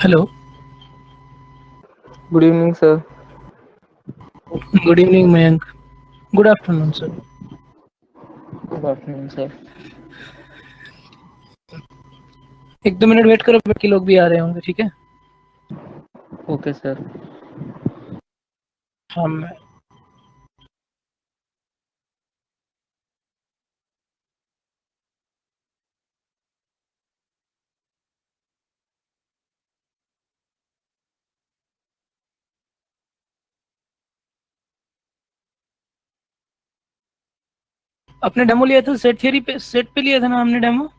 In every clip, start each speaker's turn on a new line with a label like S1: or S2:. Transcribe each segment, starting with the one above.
S1: Hello.
S2: Good evening, sir.
S1: Good evening, Mayank. Good afternoon, sir.
S2: Good afternoon, sir.
S1: 1-2 minute wait करो, बाकी लोग भी आ रहे होंगे, ठीक है?
S2: Okay, sir.
S1: हाँ, मैं अपने डेमो लिया था सेट थियरी पे, सेट पे लिया था ना हमने demo?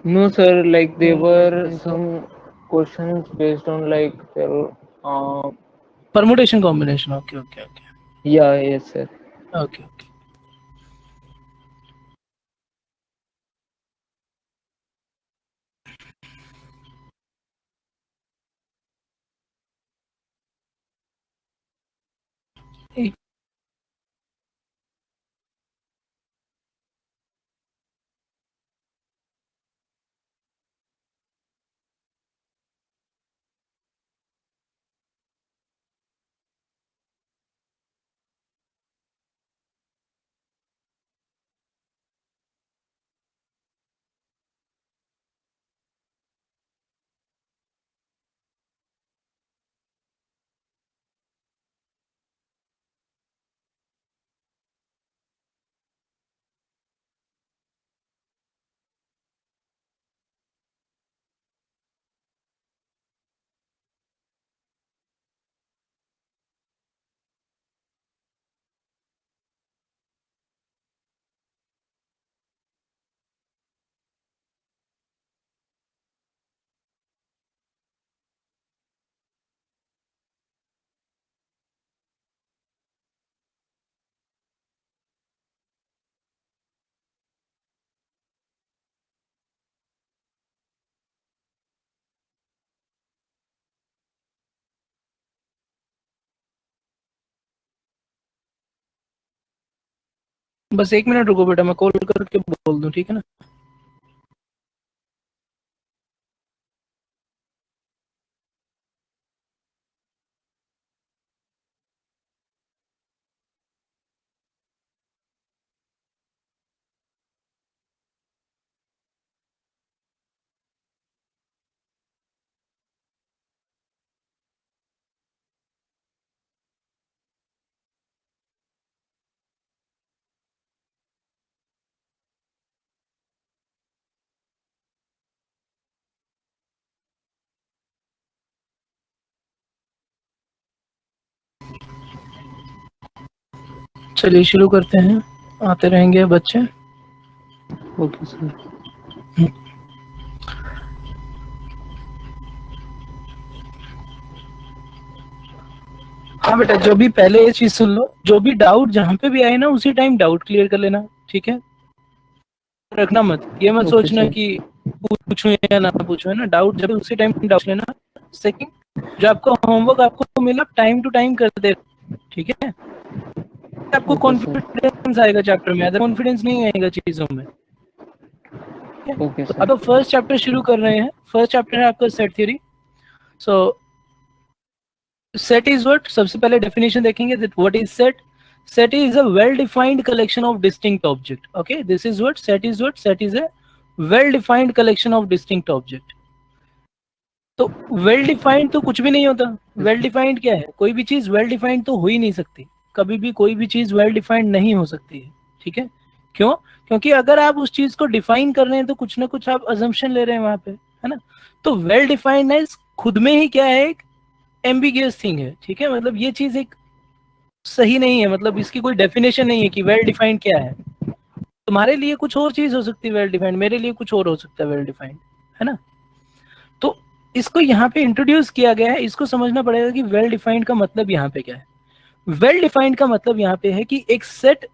S2: No, sir. Like there were some questions based on like their, uh,
S1: permutation combination, okay okay okay
S2: yeah, yes, sir.
S1: Okay okay. एक- बस 1 मिनट रुको बेटा, मैं कॉल करके बोल दूं, ठीक है ना? चलिए शुरू करते हैं, आते रहेंगे बच्चे।
S2: Okay, sir.
S1: हाँ बेटा, जो भी पहले ये चीज सुन लो, जो भी डाउट जहाँ पे भी आए ना उसी टाइम डाउट क्लियर कर लेना, ठीक है? रखना मत, ये मत
S2: Okay,
S1: सोचना
S2: sir.
S1: कि पूछूं या ना पूछूं, है ना? डाउट जब उसी टाइम डाउट लेना। सेकंड, जो आपको होमवर्क आपको मिला टाइम टू टाइम करते रहो, ठीक है? आपको
S2: Okay, sir.
S1: कॉन्फिडेंस आएगा चैप्टर में, अदर कॉन्फिडेंस नहीं आएगा चीजों में।
S2: ओके
S1: तो
S2: सर।
S1: अब फर्स्ट चैप्टर शुरू कर रहे हैं। फर्स्ट चैप्टर है आपका set theory. So set is what, सबसे पहले डेफिनेशन देखेंगे that what is set. Set is a well defined collection of distinct object. Okay, this is what set is what, set is a well defined collection of distinct object. तो well defined तो कुछ भी नहीं होता। Well defined क्या है, कोई भी चीज वेल डिफाइंड तो हो ही नहीं सकती, कभी भी कोई भी चीज वेल डिफाइंड नहीं हो सकती है। ठीक है, क्यों? क्योंकि अगर आप उस चीज को डिफाइन कर रहे हैं तो कुछ ना कुछ आप अजम्पशन ले रहे हैं वहां पे, है ना। तो वेल डिफाइंडनेस खुद में ही क्या है, एक एम्बिगियस थिंग है। ठीक है, मतलब ये चीज एक सही नहीं है, मतलब इसकी कोई डेफिनेशन नहीं है कि वेल डिफाइंड क्या है। तुम्हारे लिए कुछ और चीज हो सकती है वेल डिफाइंड, मेरे लिए कुछ और हो सकता है वेल डिफाइंड, है ना। तो इसको यहाँ पे इंट्रोड्यूस किया गया है, इसको समझना पड़ेगा कि वेल डिफाइंड का मतलब यहाँ पे क्या है। वेल डिफाइंड का मतलब यहाँ पे है कि एक सेट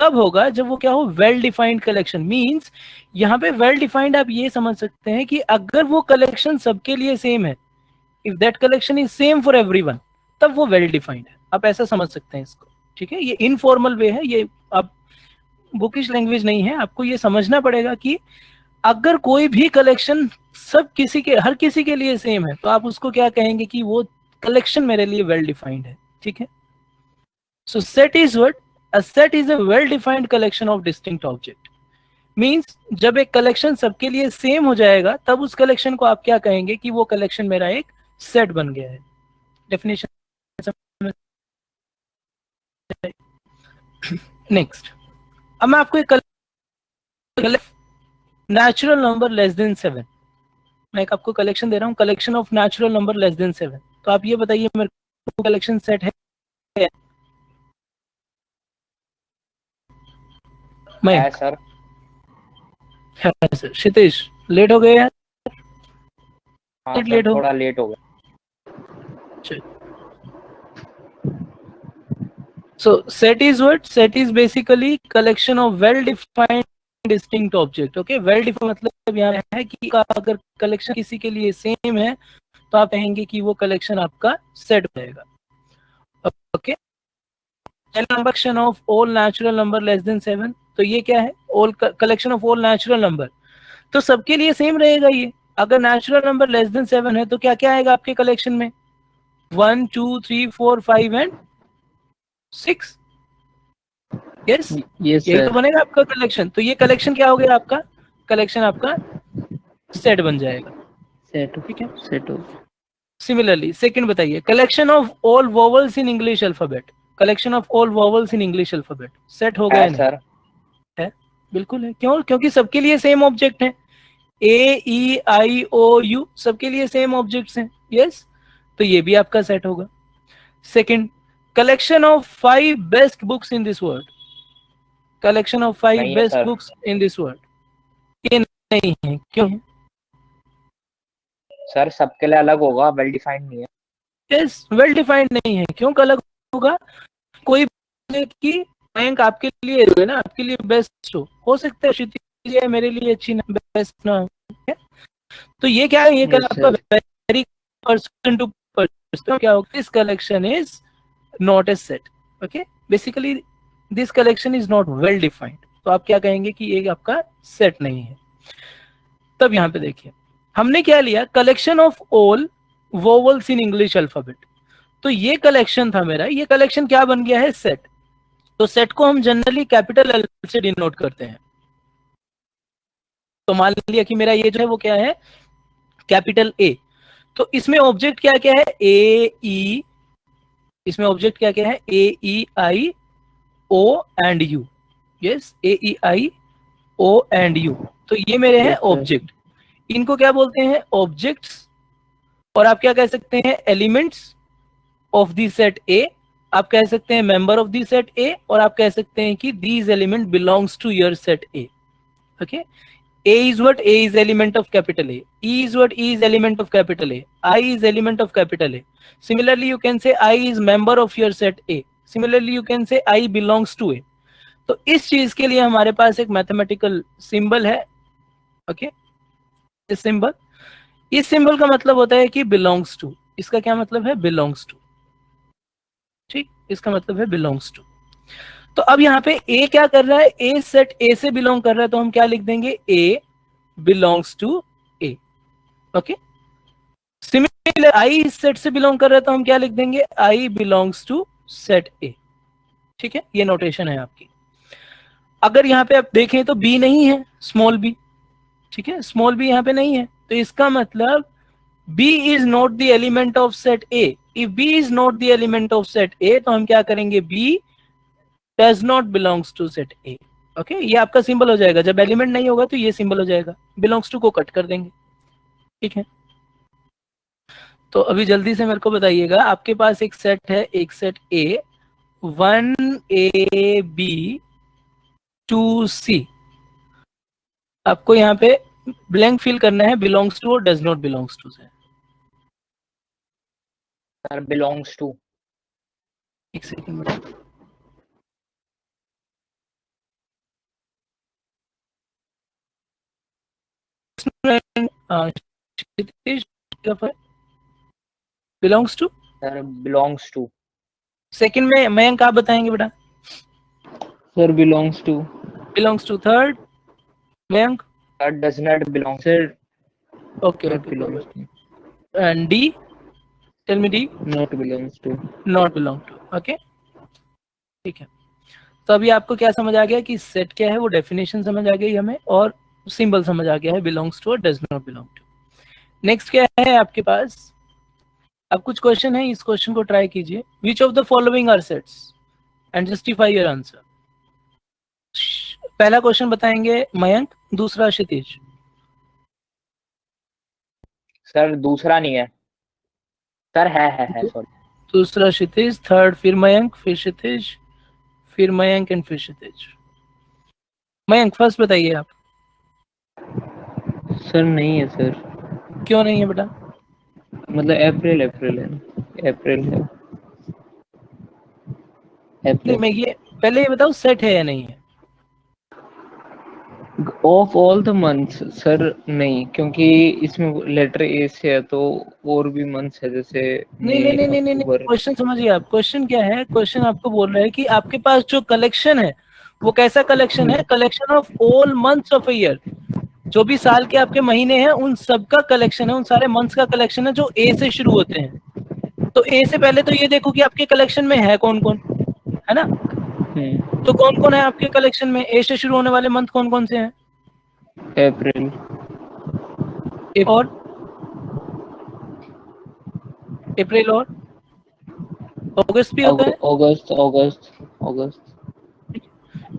S1: तब होगा जब वो क्या हो, वेल डिफाइंड कलेक्शन। मींस यहाँ पे वेल डिफाइंड आप ये समझ सकते हैं कि अगर वो कलेक्शन सबके लिए सेम है, if that collection is same for everyone, तब वो वेल डिफाइंड है। आप ऐसा समझ सकते हैं इसको। ठीक है, ये इनफॉर्मल वे है, ये आप बुकिश लैंग्वेज नहीं है। आपको ये समझना पड़ेगा कि अगर कोई भी कलेक्शन सब किसी के, हर किसी के लिए सेम है, तो आप उसको क्या कहेंगे कि वो कलेक्शन मेरे लिए वेल डिफाइंड है। ठीक है, सो set is what, a set is a well defined collection of distinct object. Means जब एक कलेक्शन सबके लिए सेम हो जाएगा, तब उस कलेक्शन को आप क्या कहेंगे कि वो कलेक्शन मेरा एक सेट बन गया है। Definition next. अब मैं आपको एक नेचुरल नंबर लेस देन 7, मैं एक आपको कलेक्शन दे रहा हूँ, collection of natural number less than 7। तो आप ये बताइए मेरे को कलेक्शन सेट है?
S2: है
S1: मयंक?
S2: सर।
S1: है सर। क्षितिज लेट हो गए यार,
S2: हाँ सर,
S1: लेट हो
S2: थोड़ा लेट हो गया।
S1: So set is what? Set is basically collection of well-defined distinct object. Okay, well-defined मतलब यहाँ है कि अगर कलेक्शन किसी के लिए सेम है तो आप कहेंगे कि वो कलेक्शन आपका सेट रहेगा। Okay, collection of all natural number less than 7, तो ये क्या है, all collection of all natural number, तो सबके लिए सेम रहेगा ये। अगर नेचुरल नंबर लेस देन 7 है तो क्या क्या आएगा आपके कलेक्शन में, 1 2 3 4 5 एंड 6। यस,
S2: यस
S1: यही तो
S2: सर।
S1: बनेगा आपका कलेक्शन। तो ये कलेक्शन क्या हो गया आपका, कलेक्शन आपका सेट बन जाएगा।
S2: सेट
S1: ठीक है,
S2: सेट हो।
S1: सिमिलरली सेकंड बताइए, collection of all vowels in English alphabet. Collection of all vowels in English alphabet set हो गया
S2: है
S1: नहीं?
S2: सर।
S1: है, बिल्कुल है। क्यों? क्योंकि सबके लिए सेम ऑब्जेक्ट है, A E I O you सबके लिए सेम ऑब्जेक्ट्स हैं। यस, तो ये भी आपका सेट होगा। Second, collection of 5 best books in this world. Collection of 5
S2: नहीं है
S1: best
S2: sir.
S1: Books in this world, ये नहीं है। क्यों?
S2: सर सबके लिए अलग होगा, वेल डिफाइंड नहीं है।
S1: यस, वेल डिफाइंड नहीं है। क्यों अलग होगा? कोई कि बैंक आपके लिए है ना, आपके लिए बेस्ट हो सकता है क्षितिज है मेरे लिए अच्छी ना, बेस्ट ना हो। तो ये क्या है, ये कल
S2: यस
S1: आपका
S2: sir.
S1: Very person to person क्या होगा, this collection is not a set. Okay, basically this collection is not well defined, तो आप क्या कहेंगे कि ये आपका सेट नहीं है। तब यहाँ पे देखिए हमने क्या लिया, collection of all vowels in English alphabet. तो ये कलेक्शन था मेरा, ये कलेक्शन क्या बन गया है, सेट। तो सेट को हम जनरली कैपिटल एल से डिनोट करते हैं। तो मान लिया कि मेरा ये जो है वो क्या है, कैपिटल ए। तो इसमें ऑब्जेक्ट क्या क्या है, ए ई, इसमें ऑब्जेक्ट क्या क्या है, A E I O and U. Yes, A E I O and U, तो ये मेरे हैं
S2: यस सर।
S1: ऑब्जेक्ट। इनको क्या बोलते हैं, ऑब्जेक्ट्स। और आप क्या कह सकते हैं, elements of the set A. आप कह सकते हैं member of the set A, और आप कह सकते हैं कि these element belongs to your set A. Okay, A is what? A is element of capital A. E is what? E is element of capital A. I is element of capital A. Similarly, you can say I is member of your set A. Similarly, you can say I belongs to A. तो इस चीज के लिए हमारे पास एक mathematical symbol है। Okay, इस symbol का मतलब होता है कि बिलोंग्स टू। इसका क्या मतलब है, बिलोंग्स टू। ठीक, इसका मतलब है बिलोंग्स टू। तो अब यहाँ पे ए क्या कर रहा है, ए सेट ए से बिलोंग कर रहा है, तो हम क्या लिख देंगे, A belongs to A. Okay, similar I इस सेट से बिलोंग कर रहा है, तो हम क्या लिख देंगे, आई बिलोंग्स टू सेट ए। ठीक है, ये नोटेशन है आपकी। अगर यहाँ पे आप देखें तो बी नहीं है, स्मॉल बी, ठीक है, स्मॉल बी यहाँ पे नहीं है, तो इसका मतलब B is not the element of set A. If B is not the element of set A, तो हम क्या करेंगे, B does not belongs to set A. Okay, ये आपका सिंबल हो जाएगा, जब एलिमेंट नहीं होगा तो ये सिंबल हो जाएगा, बिलोंग्स टू को कट कर देंगे। ठीक है, तो अभी जल्दी से मेरे को बताइएगा, आपके पास एक सेट है, एक सेट A 1AB 2C, आपको यहाँ पे ब्लैंक फिल करना है, बिलोंग्स टू और डज नॉट बिलोंग्स टू से।
S2: Sir belongs to.
S1: एक सेकंड में, belongs to,
S2: sir belongs to.
S1: Second में मयंक आप बताएंगे बेटा।
S2: Sir belongs to.
S1: Belongs to, third Mayank.
S2: Sir does not belong. Sir
S1: okay
S2: not
S1: okay,
S2: belongs to.
S1: And D, tell me D.
S2: Not belongs to.
S1: Not belong to. Okay, ठीक है, तो अभी आपको क्या समझ आ गया कि सेट क्या है, वो डेफिनेशन समझ आ गई हमें, और सिंबल समझ आ गया है, बिलोंग्स टू और does not belong to. Next क्या है आपके पास, अब कुछ क्वेश्चन है, इस क्वेश्चन को ट्राई कीजिए। Which of the following are sets and justify your answer. पहला क्वेश्चन बताएंगे मयंक, दूसरा क्षितिज।
S2: सर दूसरा नहीं है सर, है सॉरी।
S1: दूसरा क्षितिज, थर्ड फिर मयंक, फिर क्षितिज, फिर मयंक एंड फिर क्षितिज। मयंक फर्स्ट बताइए आप।
S2: सर नहीं है सर।
S1: क्यों नहीं है बेटा?
S2: मतलब अप्रैल है ना, अप्रैल है।
S1: नहीं, मैं ये पहले ये बताऊं सेट है या नहीं है।
S2: Of all the months sir नहीं, क्योंकि इसमें लेटर ए से है, तो और भी मंथ्स है, जैसे
S1: नहीं, क्वेश्चन समझिए आप, क्वेश्चन क्या है, क्वेश्चन आपको बोल रहा है कि आपके पास जो कलेक्शन है वो कैसा कलेक्शन है, collection of all months of a year, जो भी साल के आपके महीने हैं उन सब का कलेक्शन है, उन सारे मंथ्स का कलेक्शन है जो ए से शुरू होते हैं। तो ए से पहले तो ये देखो कि आपके कलेक्शन में है कौन कौन, है ना। तो कौन कौन है आपके कलेक्शन में, ए से शुरू होने वाले मंथ कौन कौन से हैं?
S2: अप्रैल।
S1: एक और, अप्रैल और अगस्त भी होता है।
S2: अगस्त।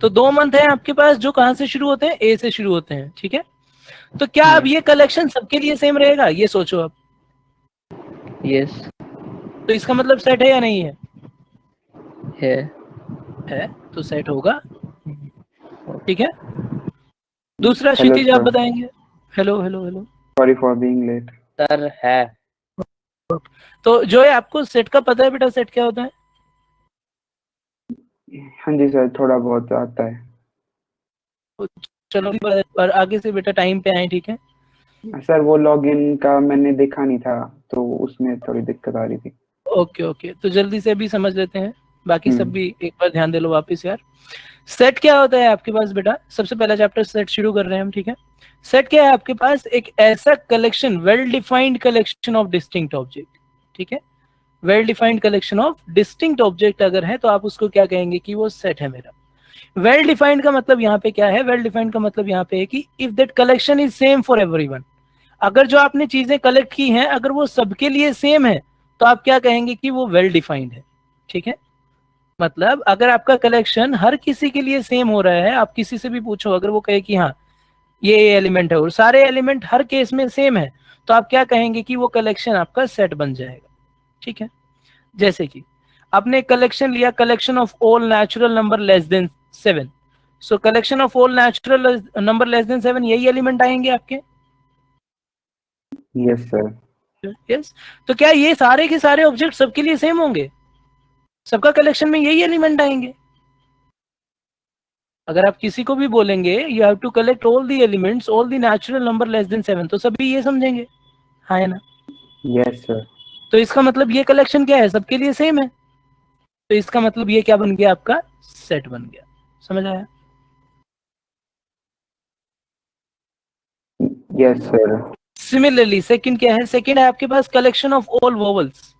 S1: तो 2 मंथ है आपके पास जो कहां से शुरू होते हैं, ए से शुरू होते हैं। ठीक है, तो क्या अब ये कलेक्शन सबके लिए सेम रहेगा, ये सोचो अब।
S2: यस।
S1: तो इसका मतलब सेट है या नहीं है?
S2: है
S1: तो सेट होगा। ठीक है, दूसरा क्षितिज आप बताएंगे। Hello hello hello,
S3: sorry for being late.
S2: Sir है।
S1: तो जो है आपको सेट का पता है बेटा, सेट क्या होता है?
S3: हाँ जी सर, थोड़ा बहुत आता है।
S1: चलो पर आगे से बेटा टाइम पे आए, ठीक है।
S3: सर वो लॉगिन का मैंने देखा नहीं था, तो उसमें थोड़ी दिक्कत आ रही थी।
S1: ओके, तो जल्दी से अभी समझ लेते हैं, बाकी सब भी एक बार ध्यान दे लो वापस यार। सेट क्या होता है आपके पास बेटा, सबसे पहला चैप्टर सेट शुरू कर रहे हैं हम, ठीक है। सेट क्या है आपके पास, एक ऐसा collection, well defined collection of distinct object. ठीक है, well defined collection of distinct object अगर है तो आप उसको क्या कहेंगे कि वो सेट है मेरा। वेल डिफाइंड का मतलब यहाँ पे क्या है, वेल डिफाइंड का मतलब यहाँ पे है कि if that collection is same for everyone, अगर जो आपने चीजें कलेक्ट की हैं अगर वो सबके लिए सेम है तो आप क्या कहेंगे कि वो वेल डिफाइंड है। ठीक है, मतलब अगर आपका कलेक्शन हर किसी के लिए सेम हो रहा है, आप किसी से भी पूछो अगर वो कहे कि हाँ ये एलिमेंट है और सारे एलिमेंट हर केस में सेम है, तो आप क्या कहेंगे कि वो कलेक्शन आपका सेट बन जाएगा। ठीक है, जैसे कि आपने कलेक्शन लिया, collection of all natural number less than 7, so collection of all natural number less than 7, यही एलिमेंट आएंगे आपके।
S3: Yes sir.
S1: यस, तो क्या ये सारे के सारे ऑब्जेक्ट सबके लिए सेम होंगे, सबका कलेक्शन में यही एलिमेंट आएंगे? अगर आप किसी को भी बोलेंगे you have to collect all the elements all the natural number less than 7, तो सभी ये समझेंगे, हाँ है ना।
S3: Yes sir.
S1: तो इसका मतलब ये कलेक्शन क्या है, सबके लिए सेम है। तो इसका मतलब ये क्या बन गया, आपका सेट बन गया। समझ आया?
S3: Yes sir.
S1: सिमिलरली सेकंड क्या है, सेकंड है आपके पास कलेक्शन ऑफ ऑल वोवल्स।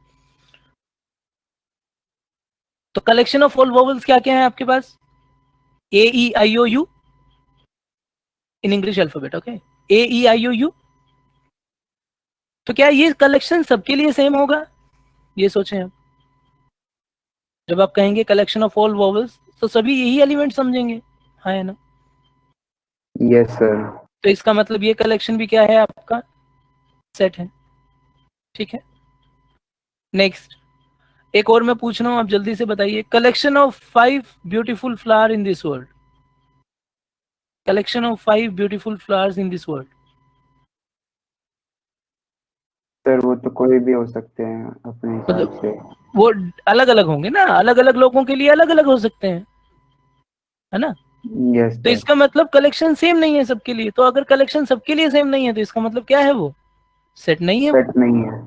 S1: तो कलेक्शन ऑफ ऑल वोवल्स क्या क्या है आपके पास, A E I O U in English alphabet, okay, A E I O U. तो क्या ये कलेक्शन सबके लिए सेम होगा, ये सोचें आप। जब आप कहेंगे कलेक्शन ऑफ ऑल वोवल्स तो सभी यही एलिमेंट समझेंगे, हाँ है ना?
S3: Yes sir.
S1: तो इसका मतलब ये कलेक्शन भी क्या है, आपका सेट है। ठीक है, नेक्स्ट एक और मैं पूछ रहा हूं, आप जल्दी से बताइए, collection of 5 beautiful flower in this world, collection of 5 beautiful flowers in this world.
S3: Sir वो तो कोई भी हो सकते हैं अपने हिसाब
S1: मतलब
S3: से।
S1: वो अलग अलग होंगे ना, अलग अलग लोगों के लिए अलग अलग हो सकते हैं, है ना?
S3: यस
S1: तो
S3: सर।
S1: इसका मतलब कलेक्शन सेम नहीं है सबके लिए। तो अगर कलेक्शन सबके लिए सेम नहीं है तो इसका मतलब क्या है, वो सेट नहीं है वो।
S3: सेट नहीं है।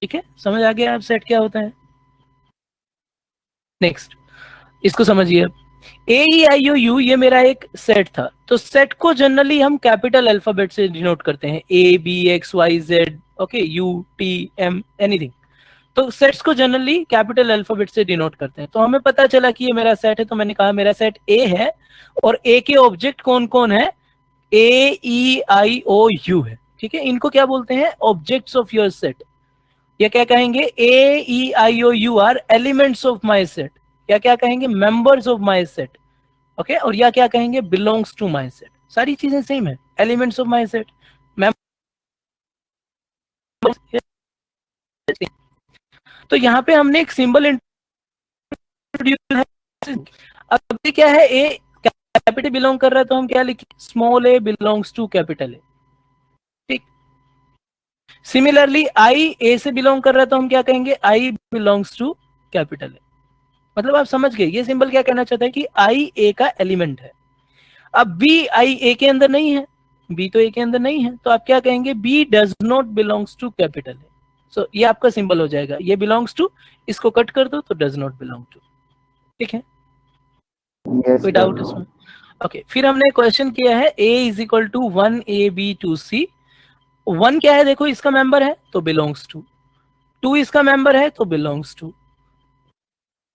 S1: ठीक है, समझ आ गया आप सेट क्या होता है? नेक्स्ट इसको समझिए अब, ए ई आई ओ यू ये मेरा एक सेट था। तो सेट को जनरली हम कैपिटल अल्फाबेट से डिनोट करते हैं, A B X Y Z, okay, U T M anything. तो सेट्स को जनरली कैपिटल अल्फाबेट से डिनोट करते हैं। तो हमें पता चला कि ये मेरा सेट है, तो मैंने कहा मेरा सेट ए है, और ए के ऑब्जेक्ट कौन कौन है, A E I O you है। ठीक है, इनको क्या बोलते हैं, ऑब्जेक्ट्स ऑफ योर सेट। या क्या कहेंगे, A E I O U are elements of my set, या क्या कहेंगे, members of my set, okay, और या क्या कहेंगे, बिलोंग्स टू माई सेट। सारी चीजें सेम है, एलिमेंट्स ऑफ माई सेट, तो यहाँ पे हमने एक सिंबल इंट्रोड्यूस है। अब ये क्या है, ए कैपिटल बिलोंग कर रहा है तो हम क्या लिखें, small A belongs to capital A. ठीक, सिमिलरली आई ए से बिलोंग कर रहा है तो हम क्या कहेंगे, आई बिलोंग्स टू कैपिटल ए। मतलब आप समझ गए, ये सिंबल क्या कहना चाहता है कि आई ए का एलिमेंट है। अब बी आई ए के अंदर नहीं है, बी तो ए के अंदर नहीं है, तो आप क्या कहेंगे, B does not belongs to capital A. So ये आपका सिंबल हो जाएगा, ये बिलोंग्स टू, इसको कट कर दो तो डज नॉट बिलोंग टू। ठीक है,
S3: यस
S1: कोई डाउट
S3: सर।
S1: इसमें? ओके, फिर हमने क्वेश्चन किया है a is equal to 1ab2c। 1 क्या है, देखो इसका मेंबर है तो बिलोंग्स टू, 2 इसका मेंबर है तो बिलोंग्स टू,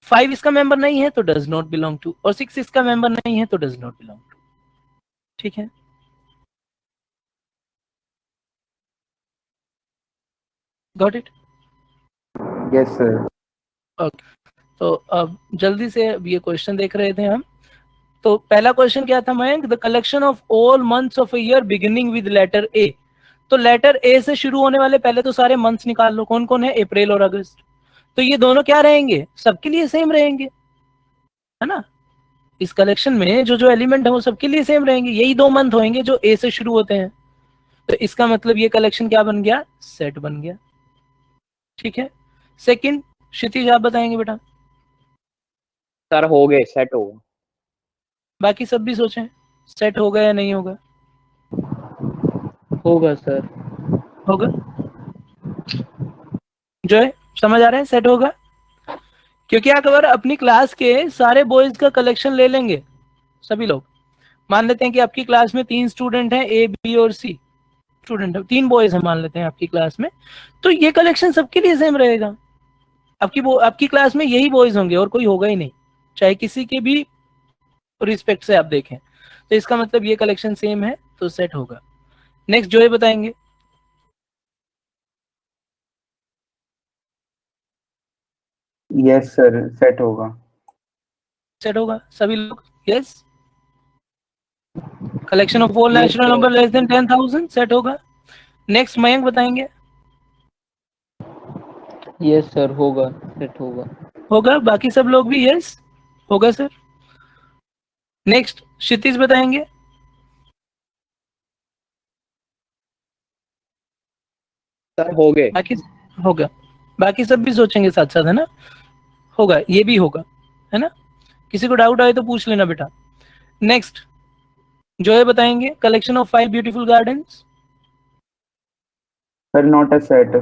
S1: 5 इसका मेंबर नहीं है तो डज नॉट बिलोंग टू, और 6 इसका मेंबर नहीं है तो डज नॉट बिलोंग टू। ठीक है, got it?
S3: Yes sir.
S1: Okay, तो अब जल्दी से अब ये क्वेश्चन देख रहे थे हम। तो पहला क्वेश्चन क्या था Mayank, the collection of all months of a year beginning with letter A. तो लेटर ए से शुरू होने वाले पहले तो सारे मंथ्स निकाल लो, कौन कौन है, अप्रैल और अगस्त। तो ये दोनों क्या रहेंगे, सबके लिए सेम रहेंगे, है ना? इस कलेक्शन में जो जो एलिमेंट है वो सबके लिए सेम रहेंगे, यही 2 मंथ होंगे जो ए से शुरू होते हैं। तो इसका मतलब ये कलेक्शन क्या बन गया, सेट बन गया। ठीक है, सेकंड क्षितिज आप बताएंगे बेटा।
S2: सर हो गए, सेट हो गए।
S1: बाकी सब भी सोचें, सेट होगा या नहीं होगा?
S2: होगा सर।
S1: होगा, जो है समझ आ रहा है, सेट होगा। क्योंकि अगर अपनी क्लास के सारे बॉयज का कलेक्शन ले लेंगे, सभी लोग, मान लेते हैं कि आपकी क्लास में 3 स्टूडेंट हैं, ए बी और सी स्टूडेंट है, 3 बॉयज हैं मान लेते हैं आपकी क्लास में, तो ये कलेक्शन सबके लिए सेम रहेगा। आपकी क्लास में यही बॉयज होंगे और कोई होगा ही नहीं, चाहे किसी के भी रिस्पेक्ट से आप देखें। तो इसका मतलब ये कलेक्शन सेम है तो सेट होगा। नेक्स्ट जो ये बताएंगे।
S3: यस सर, सेट होगा।
S1: सेट होगा सभी लोग, yes. Collection of all
S2: yes
S1: natural
S2: sir.
S1: Number less then 10,000 set होगा। नेक्स्ट मयंक बताएंगे।
S2: यस सर होगा, सेट होगा।
S1: होगा, बाकी सब लोग भी यस, होगा सर। नेक्स्ट क्षितिज बताएंगे।
S2: सर हो गए।
S1: बाकी होगा, बाकी सब भी सोचेंगे साथ साथ, है ना? होगा, ये भी होगा, है ना? किसी को डाउट आए तो पूछ लेना बेटा। नेक्स्ट जो है बताएंगे, collection of 5 beautiful gardens.
S3: Sir not a set.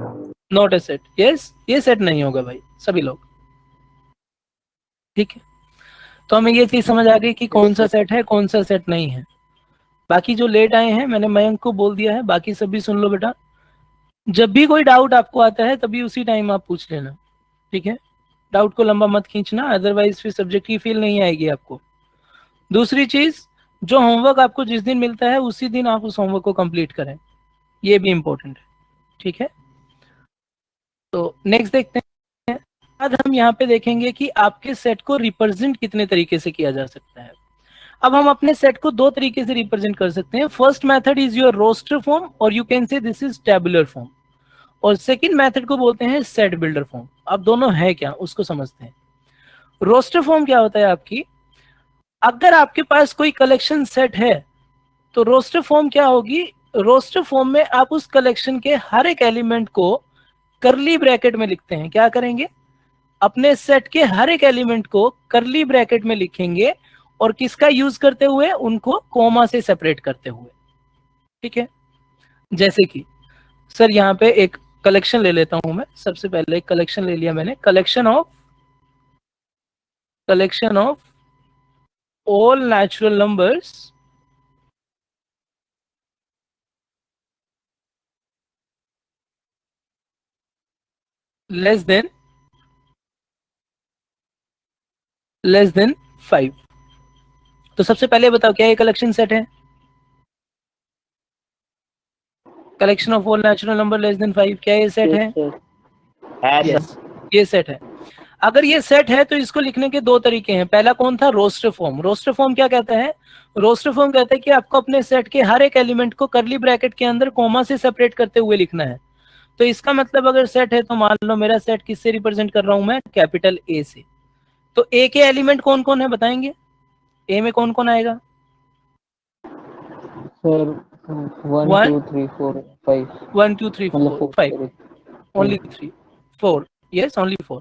S1: Not a set, yes, ये सेट नहीं होगा भाई, सभी लोग। ठीक है, तो हमें ये चीज समझ आ गई कि कौन सा सेट है कौन सा सेट नहीं है। बाकी जो लेट आए हैं मैंने मयंक को बोल दिया है, बाकी सभी सुन लो बेटा, जब भी कोई डाउट आपको आता है तभी उसी टाइम आप पूछ लेना, ठीक है, डाउट को लंबा मत खींचना, अदरवाइज फिर सब्जेक्ट की फील नहीं आएगी आपको। दूसरी चीज, जो होमवर्क आपको जिस दिन मिलता है उसी दिन आप उस होमवर्क को कंप्लीट करें, ये भी इंपॉर्टेंट है, ठीक है। तो नेक्स्ट देखते हैं, आज हम यहाँ पे देखेंगे कि आपके सेट को रिप्रेजेंट कितने तरीके से किया जा सकता है। अब हम अपने सेट को दो तरीके से रिप्रेजेंट कर सकते हैं। First method is your roster form और you can say this is tabular form, और सेकंड मेथड को बोलते हैं सेट बिल्डर फॉर्म। अब दोनों है क्या उसको समझते हैं। रोस्टर फॉर्म क्या होता है आपकी, अगर आपके पास कोई कलेक्शन सेट है तो रोस्टर फॉर्म क्या होगी, रोस्टर फॉर्म में आप उस कलेक्शन के हर एक एलिमेंट को करली ब्रैकेट में लिखते हैं। क्या करेंगे, अपने सेट के हर एक एलिमेंट को करली ब्रैकेट में लिखेंगे, और किसका यूज करते हुए, उनको कोमा से सेपरेट करते हुए, ठीक है। जैसे कि सर यहाँ पे एक कलेक्शन ले लेता हूं मैं, सबसे पहले एक कलेक्शन ले लिया मैंने, collection of all natural numbers less than 5। तो सबसे पहले बताओ क्या ये कलेक्शन सेट है, collection of all natural number less then 5, क्या ये सेट है? यस, ये सेट है। अगर ये सेट है तो इसको लिखने के दो तरीके हैं। पहला कौन था, रोस्टर फॉर्म। रोस्टर फॉर्म क्या कहता है, रोस्टर फॉर्म कहता है कि आपको अपने सेट के हर एक एलिमेंट को करली ब्रैकेट के अंदर कोमा से सेपरेट करते हुए लिखना है। तो इसका मतलब अगर सेट है तो मान लो मेरा सेट किससे रिप्रेजेंट कर रहा हूं मैं, कैपिटल ए से। तो ए के एलिमेंट कौन कौन है बताएंगे, ए में कौन कौन आएगा?
S2: Sir 1 2 3 4 5
S1: 1 2 3 4 5, only 3 4, yes only 4,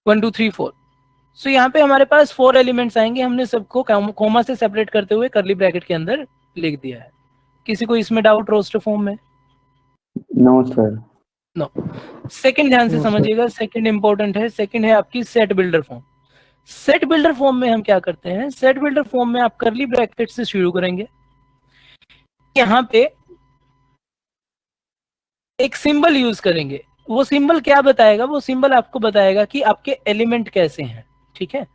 S1: 1 2 3 4। सो यहाँ पे हमारे पास 4 एलिमेंट्स आएंगे, हमने सबको कोमा से सेपरेट करते हुए करली ब्रैकेट के अंदर लिख दिया है। किसी को इसमें डाउट रोस्टर फॉर्म में?
S3: No sir.
S1: नो। सेकंड ध्यान से
S2: No, sir.
S1: समझिएगा, सेकंड इंपॉर्टेंट है। सेकंड है आपकी set builder form. Set builder form में हम क्या करते हैं, सेट बिल्डर फॉर्म में आप करली ब्रैकेट से शुरू करेंगे, यहाँ पे एक सिंबल यूज करेंगे। वो सिंबल क्या बताएगा, वो सिंबल आपको बताएगा कि आपके एलिमेंट कैसे हैं, ठीक है।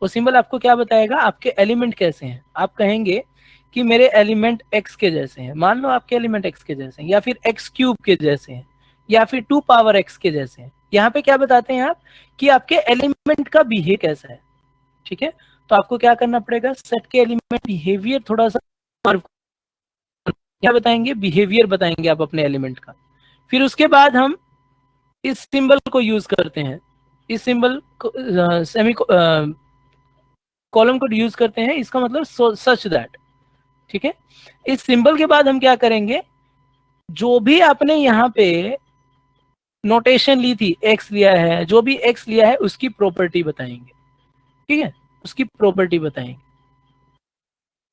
S1: वो सिंबल आपको क्या बताएगा, आपके एलिमेंट कैसे हैं। आप कहेंगे कि मेरे एलिमेंट x के जैसे हैं, मान लो आपके एलिमेंट x के जैसे हैं, या फिर x क्यूब के जैसे हैं, या फिर 2 पावर x के जैसे हैं। यहाँ पे क्या बताते हैं आप कि आपके एलिमेंट का बिहेव कैसा है, ठीक है। तो आपको क्या करना पड़ेगा, सेट के एलिमेंट बिहेवियर थोड़ा सा क्या बताएंगे, बिहेवियर बताएंगे आप अपने एलिमेंट का। फिर उसके बाद हम इस सिंबल को यूज करते हैं, इस सिंबल को सेमी कॉलम को यूज करते हैं, इसका मतलब सच दैट, ठीक है। इस सिंबल के बाद हम क्या करेंगे, जो भी आपने यहाँ पे नोटेशन ली थी, एक्स लिया है, जो भी एक्स लिया है उसकी प्रॉपर्टी बताएंगे, ठीक है, उसकी प्रॉपर्टी बताएंगे।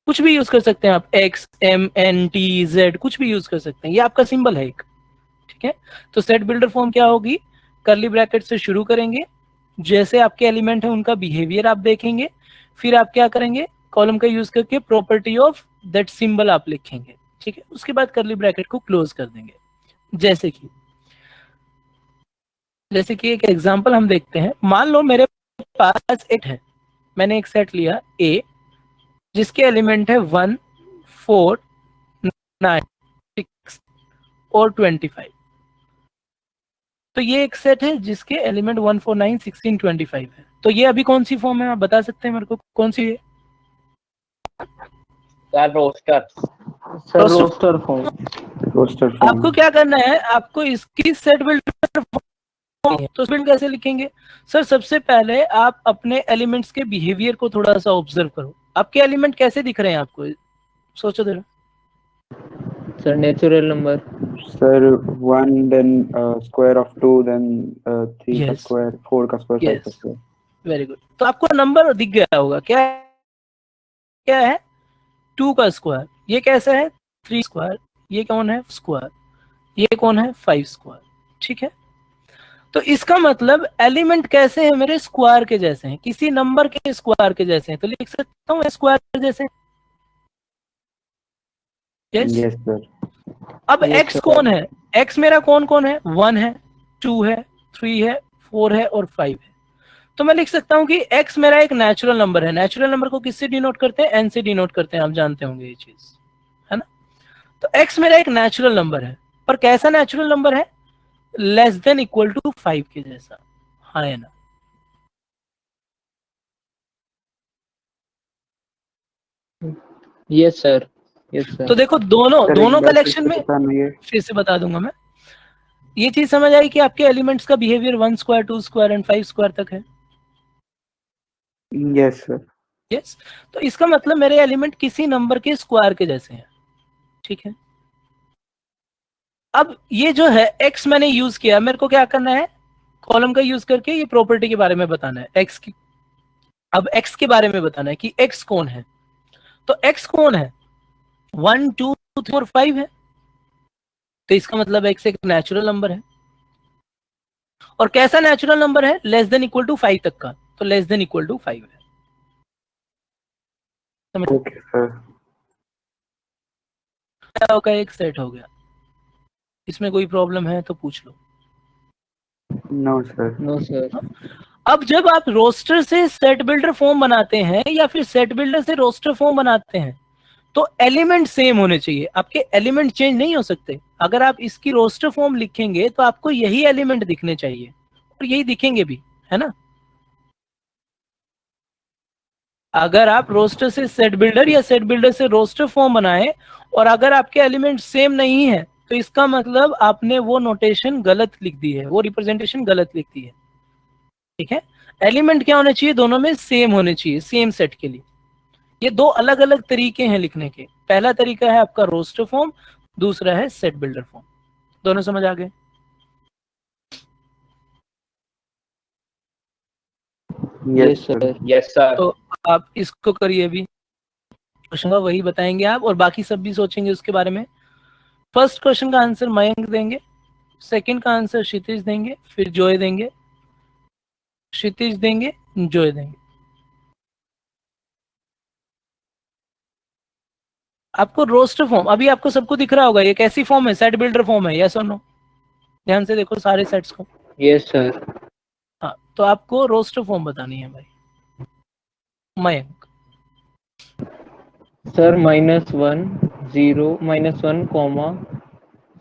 S1: कुछ भी यूज कर सकते हैं आप, X M N T Z, कुछ भी यूज कर सकते हैं, ये आपका सिंबल है एक, ठीक है। तो सेट बिल्डर फॉर्म क्या होगी, करली ब्रैकेट से शुरू करेंगे, जैसे आपके एलिमेंट है उनका बिहेवियर आप देखेंगे, फिर आप क्या करेंगे, कॉलम का यूज करके प्रॉपर्टी ऑफ दैट सिंबल आप लिखेंगे, ठीक है। उसके बाद करली ब्रैकेट को क्लोज कर देंगे। जैसे कि एक एग्जांपल हम देखते हैं, मान लो मेरे पास एक है, मैंने एक सेट लिया ए जिसके एलिमेंट है 1 4 9 6 और 25। तो ये एक सेट है जिसके एलिमेंट 1 4 9 16 25 है। तो ये अभी कौन सी फॉर्म है, आप बता सकते हैं मेरे को कौन सी है?
S2: Roster form.
S1: आपको क्या करना है, आपको इसकी सेट बिल्डर तो बिल्ड कैसे लिखेंगे सर? सबसे पहले आप अपने एलिमेंट्स के बिहेवियर को थोड़ा सा ऑब्जर्व करो। आपके एलिमेंट कैसे दिख रहे हैं आपको, सोचो जरा।
S2: Sir natural number.
S3: Sir 1 then square of 2 then 3 का
S1: Yes.
S3: स्क्वायर 4 का स्क्वायर 5 का
S1: Yes.
S3: स्क्वायर।
S1: Very good. तो आपको नंबर दिख गया होगा, क्या क्या है, 2 का स्क्वायर, ये कैसा है 3 स्क्वायर, ये कौन है स्क्वायर, ये कौन है 5 स्क्वायर, ठीक है। तो इसका मतलब एलिमेंट कैसे हैं मेरे, स्क्वायर के जैसे हैं, किसी नंबर के स्क्वायर के जैसे हैं, तो लिख सकता हूँ स्क्वायर जैसे। यस।
S3: Yes sir.
S1: अब
S2: Yes,
S1: x
S2: sir.
S1: कौन है, x मेरा कौन कौन है, 1 है, 2 है, 3 है, 4 है और 5 है। तो मैं लिख सकता हूं कि x मेरा एक नेचुरल नंबर है। नेचुरल नंबर को किससे डिनोट करते हैं, n से डिनोट करते हैं, आप जानते होंगे ये चीज, है ना। तो x मेरा एक नेचुरल नंबर है, पर कैसा नेचुरल नंबर है, लेस देन इक्वल टू 5 के जैसा, हाँ है ना।
S2: Yes, sir. Yes, sir.
S1: तो देखो दोनों
S3: सर एक
S1: दोनों
S3: बार फिर
S1: कलेक्शन
S3: से
S1: में,
S3: बताना ये।
S1: फिर से बता दूंगा मैं, ये चीज समझ आई कि आपके एलिमेंट्स का behaviour 1 square 2 square and 5 square तक है।
S3: Yes sir.
S1: यस। तो इसका मतलब मेरे एलिमेंट किसी नंबर के स्क्वायर के जैसे हैं, ठीक है। अब ये जो है x मैंने यूज किया, मेरे को क्या करना है, कॉलम का यूज करके ये प्रॉपर्टी के बारे में बताना है x की। अब x के बारे में बताना है कि x कौन है। तो x कौन है, 1 2 3 और 5 है। तो इसका मतलब x एक नेचुरल नंबर है, और कैसा नेचुरल नंबर है, लेस देन इक्वल टू 5 तक का, तो लेस देन इक्वल टू 5 है, समझ
S3: ओके सर।
S1: का एक सेट हो गया। इसमें कोई प्रॉब्लम है तो पूछ लो।
S3: No sir.
S2: No, sir.
S1: अब जब आप रोस्टर से सेट बिल्डर फॉर्म बनाते हैं या फिर सेट बिल्डर से रोस्टर फॉर्म बनाते हैं, तो एलिमेंट सेम होने चाहिए, आपके एलिमेंट चेंज नहीं हो सकते। अगर आप इसकी रोस्टर फॉर्म लिखेंगे तो आपको यही एलिमेंट दिखने चाहिए, और यही दिखेंगे भी, है ना। अगर आप रोस्टर से सेट बिल्डर या सेट बिल्डर से रोस्टर फॉर्म बनाए और अगर आपके एलिमेंट सेम नहीं है, तो इसका मतलब आपने वो नोटेशन गलत लिख दी है, वो रिप्रेजेंटेशन गलत लिख दी है, ठीक है। एलिमेंट क्या होने चाहिए, दोनों में सेम होने चाहिए, सेम सेट के लिए। ये दो अलग अलग तरीके हैं लिखने के। पहला तरीका है आपका रोस्टर फॉर्म, दूसरा है सेट बिल्डर फॉर्म। दोनों समझ आ गए।
S2: Yes, sir.
S4: Yes, sir.
S1: तो आप इसको करिए, अभी क्वेश्चन का वही बताएंगे आप, और बाकी सब भी सोचेंगे उसके बारे में। फर्स्ट क्वेश्चन का आंसर मयंक देंगे, सेकंड का आंसर क्षितिज देंगे, फिर जॉय देंगे, क्षितिज देंगे, जॉय देंगे। आपको रोस्टर फॉर्म अभी आपको सबको दिख रहा होगा, ये कैसी फॉर्म है, सेट बिल्डर फॉर्म है, यस और नो। ध्यान से देखो सारे सेट्स को।
S2: Yes, sir.
S1: हाँ, तो आपको रोस्टर फॉर्म बतानी है भाई, मयंक।
S2: Sir, -1 0 -1 comma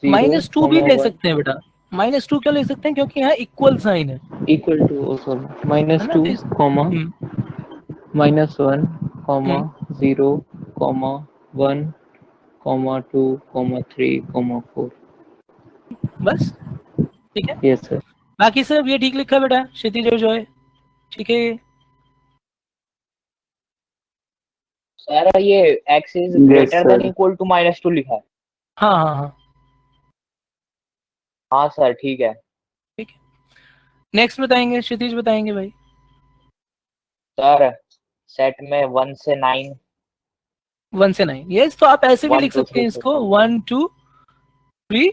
S2: 0
S1: -2 भी
S2: comma
S1: ले
S2: 1
S1: सकते हैं बेटा, -2 क्यों ले सकते हैं, क्योंकि यहाँ इक्वल साइन है
S2: equal to, oh sorry,
S1: है ना।
S2: -2
S1: तो इस
S2: comma
S1: हम्म,
S2: -1 comma
S1: हम्म,
S2: 0 comma 1 comma 2 comma 3 comma 4.
S1: बस ठीक है।
S2: Yes, sir.
S1: बाकी सब ये ठीक लिखा बेटा, क्षितिज और जॉय, ठीक है।
S4: सर ये x is
S3: yes
S4: greater than
S3: sir.
S4: equal to -2 लिखा है।
S1: हाँ हाँ हाँ,
S4: हाँ सर ठीक है।
S1: ठीक है। नेक्स्ट बताएंगे, क्षितिज बताएंगे भाई।
S4: सर सेट में 1 से 9
S1: 1 से 9, यस। तो आप ऐसे भी
S4: 1
S1: लिख
S4: 2
S1: सकते
S4: 3
S1: हैं
S4: 4
S1: इसको, 1 2 3,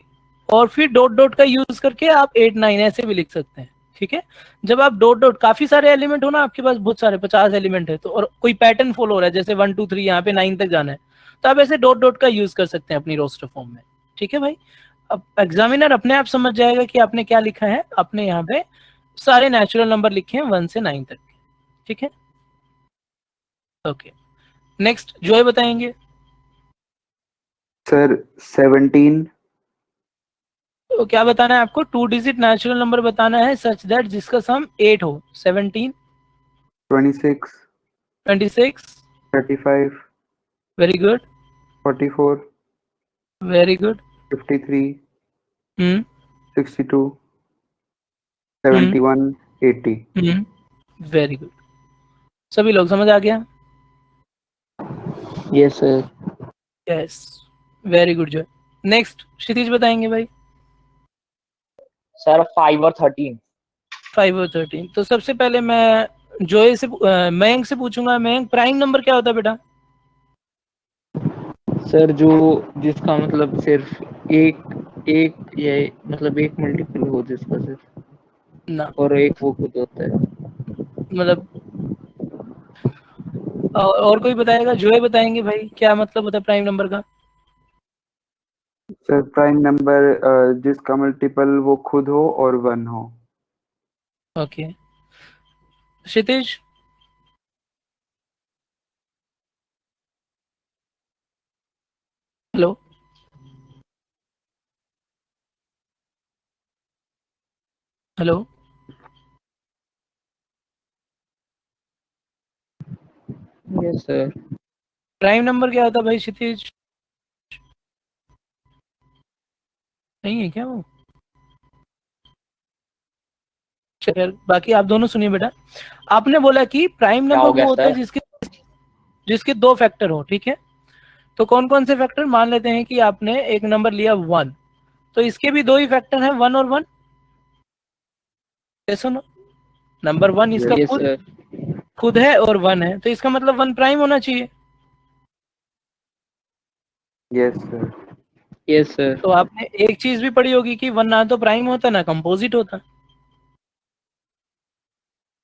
S1: और फिर डॉट डॉट का यूज करके आप 8 9 ऐसे भी लिख सकते हैं, ठीक है। जब आप डॉट डॉट, काफी सारे एलिमेंट हो ना आपके पास, बहुत सारे 50 एलिमेंट है, तो और कोई पैटर्न फॉलो हो रहा है, जैसे 1 2 3 यहाँ पे 9 तक जाना है, तो आप ऐसे डॉट डॉट का यूज कर सकते हैं अपनी रोस्टर फॉर्म में, ठीक है भाई। अब एग्जामिनर अपने आप समझ जाएगा कि आपने क्या लिखा है। आपने यहाँ पे सारे नेचुरल नंबर लिखे हैं 1 से 9 तक, ठीक है। ओके, नेक्स्ट जॉय बताएंगे।
S3: सर 17।
S1: तो क्या बताना है आपको, 2 डिजिट नेचुरल नंबर बताना है सच दैट जिसका सम 8 हो। 17,
S3: 26।
S1: 26,
S3: 35।
S1: Very good,
S3: 44।
S1: Very good.
S3: 53।
S1: Hmm
S3: 62।
S1: Hmm
S3: 71। 80।
S1: Very good. सभी लोग समझ आ गया,
S2: Yes, sir.
S1: Yes, very good Joy. Next Kshitij बताएंगे भाई।
S4: सर 5 और 13।
S1: 5 और 13, तो सबसे पहले मैं जॉय से मयंक से पूछूंगा। मयंक, प्राइम नंबर क्या होता है बेटा।
S2: सर जो जिसका मतलब सिर्फ एक एक या मतलब एक मल्टीपल हो जिसका सिर्फ
S1: ना,
S2: और एक वो खुद होता है।
S1: मतलब और कोई बताएगा? जो है बताएंगे भाई, क्या मतलब होता है प्राइम नंबर का?
S3: सर प्राइम नंबर जिसका मल्टीपल वो खुद हो और 1 हो।
S1: Okay, Kshitij? Hello, hello,
S2: yes sir.
S1: Prime number क्या होता है भाई क्षितिज? नहीं है क्या वो? चलिए, बाकी आप दोनों सुनिए बेटा। आपने बोला कि प्राइम
S4: क्या
S1: नंबर
S4: हो गया
S1: वो होता है
S4: सर?
S1: जिसके जिसके दो फैक्टर हो, ठीक है? तो कौन कौन से फैक्टर? मान लेते हैं कि आपने एक नंबर लिया 1, तो इसके भी दो ही फैक्टर हैं, 1 और 1। सुनो, नंबर 1 इसका
S2: यस
S1: खुद
S2: सर।
S1: खुद है और 1 है, तो इसका मतलब 1 प्राइम होना चाहिए।
S3: Yes sir.
S2: Yes sir.
S1: तो आपने एक चीज भी पढ़ी होगी कि 1 ना तो प्राइम होता ना कंपोजिट होता।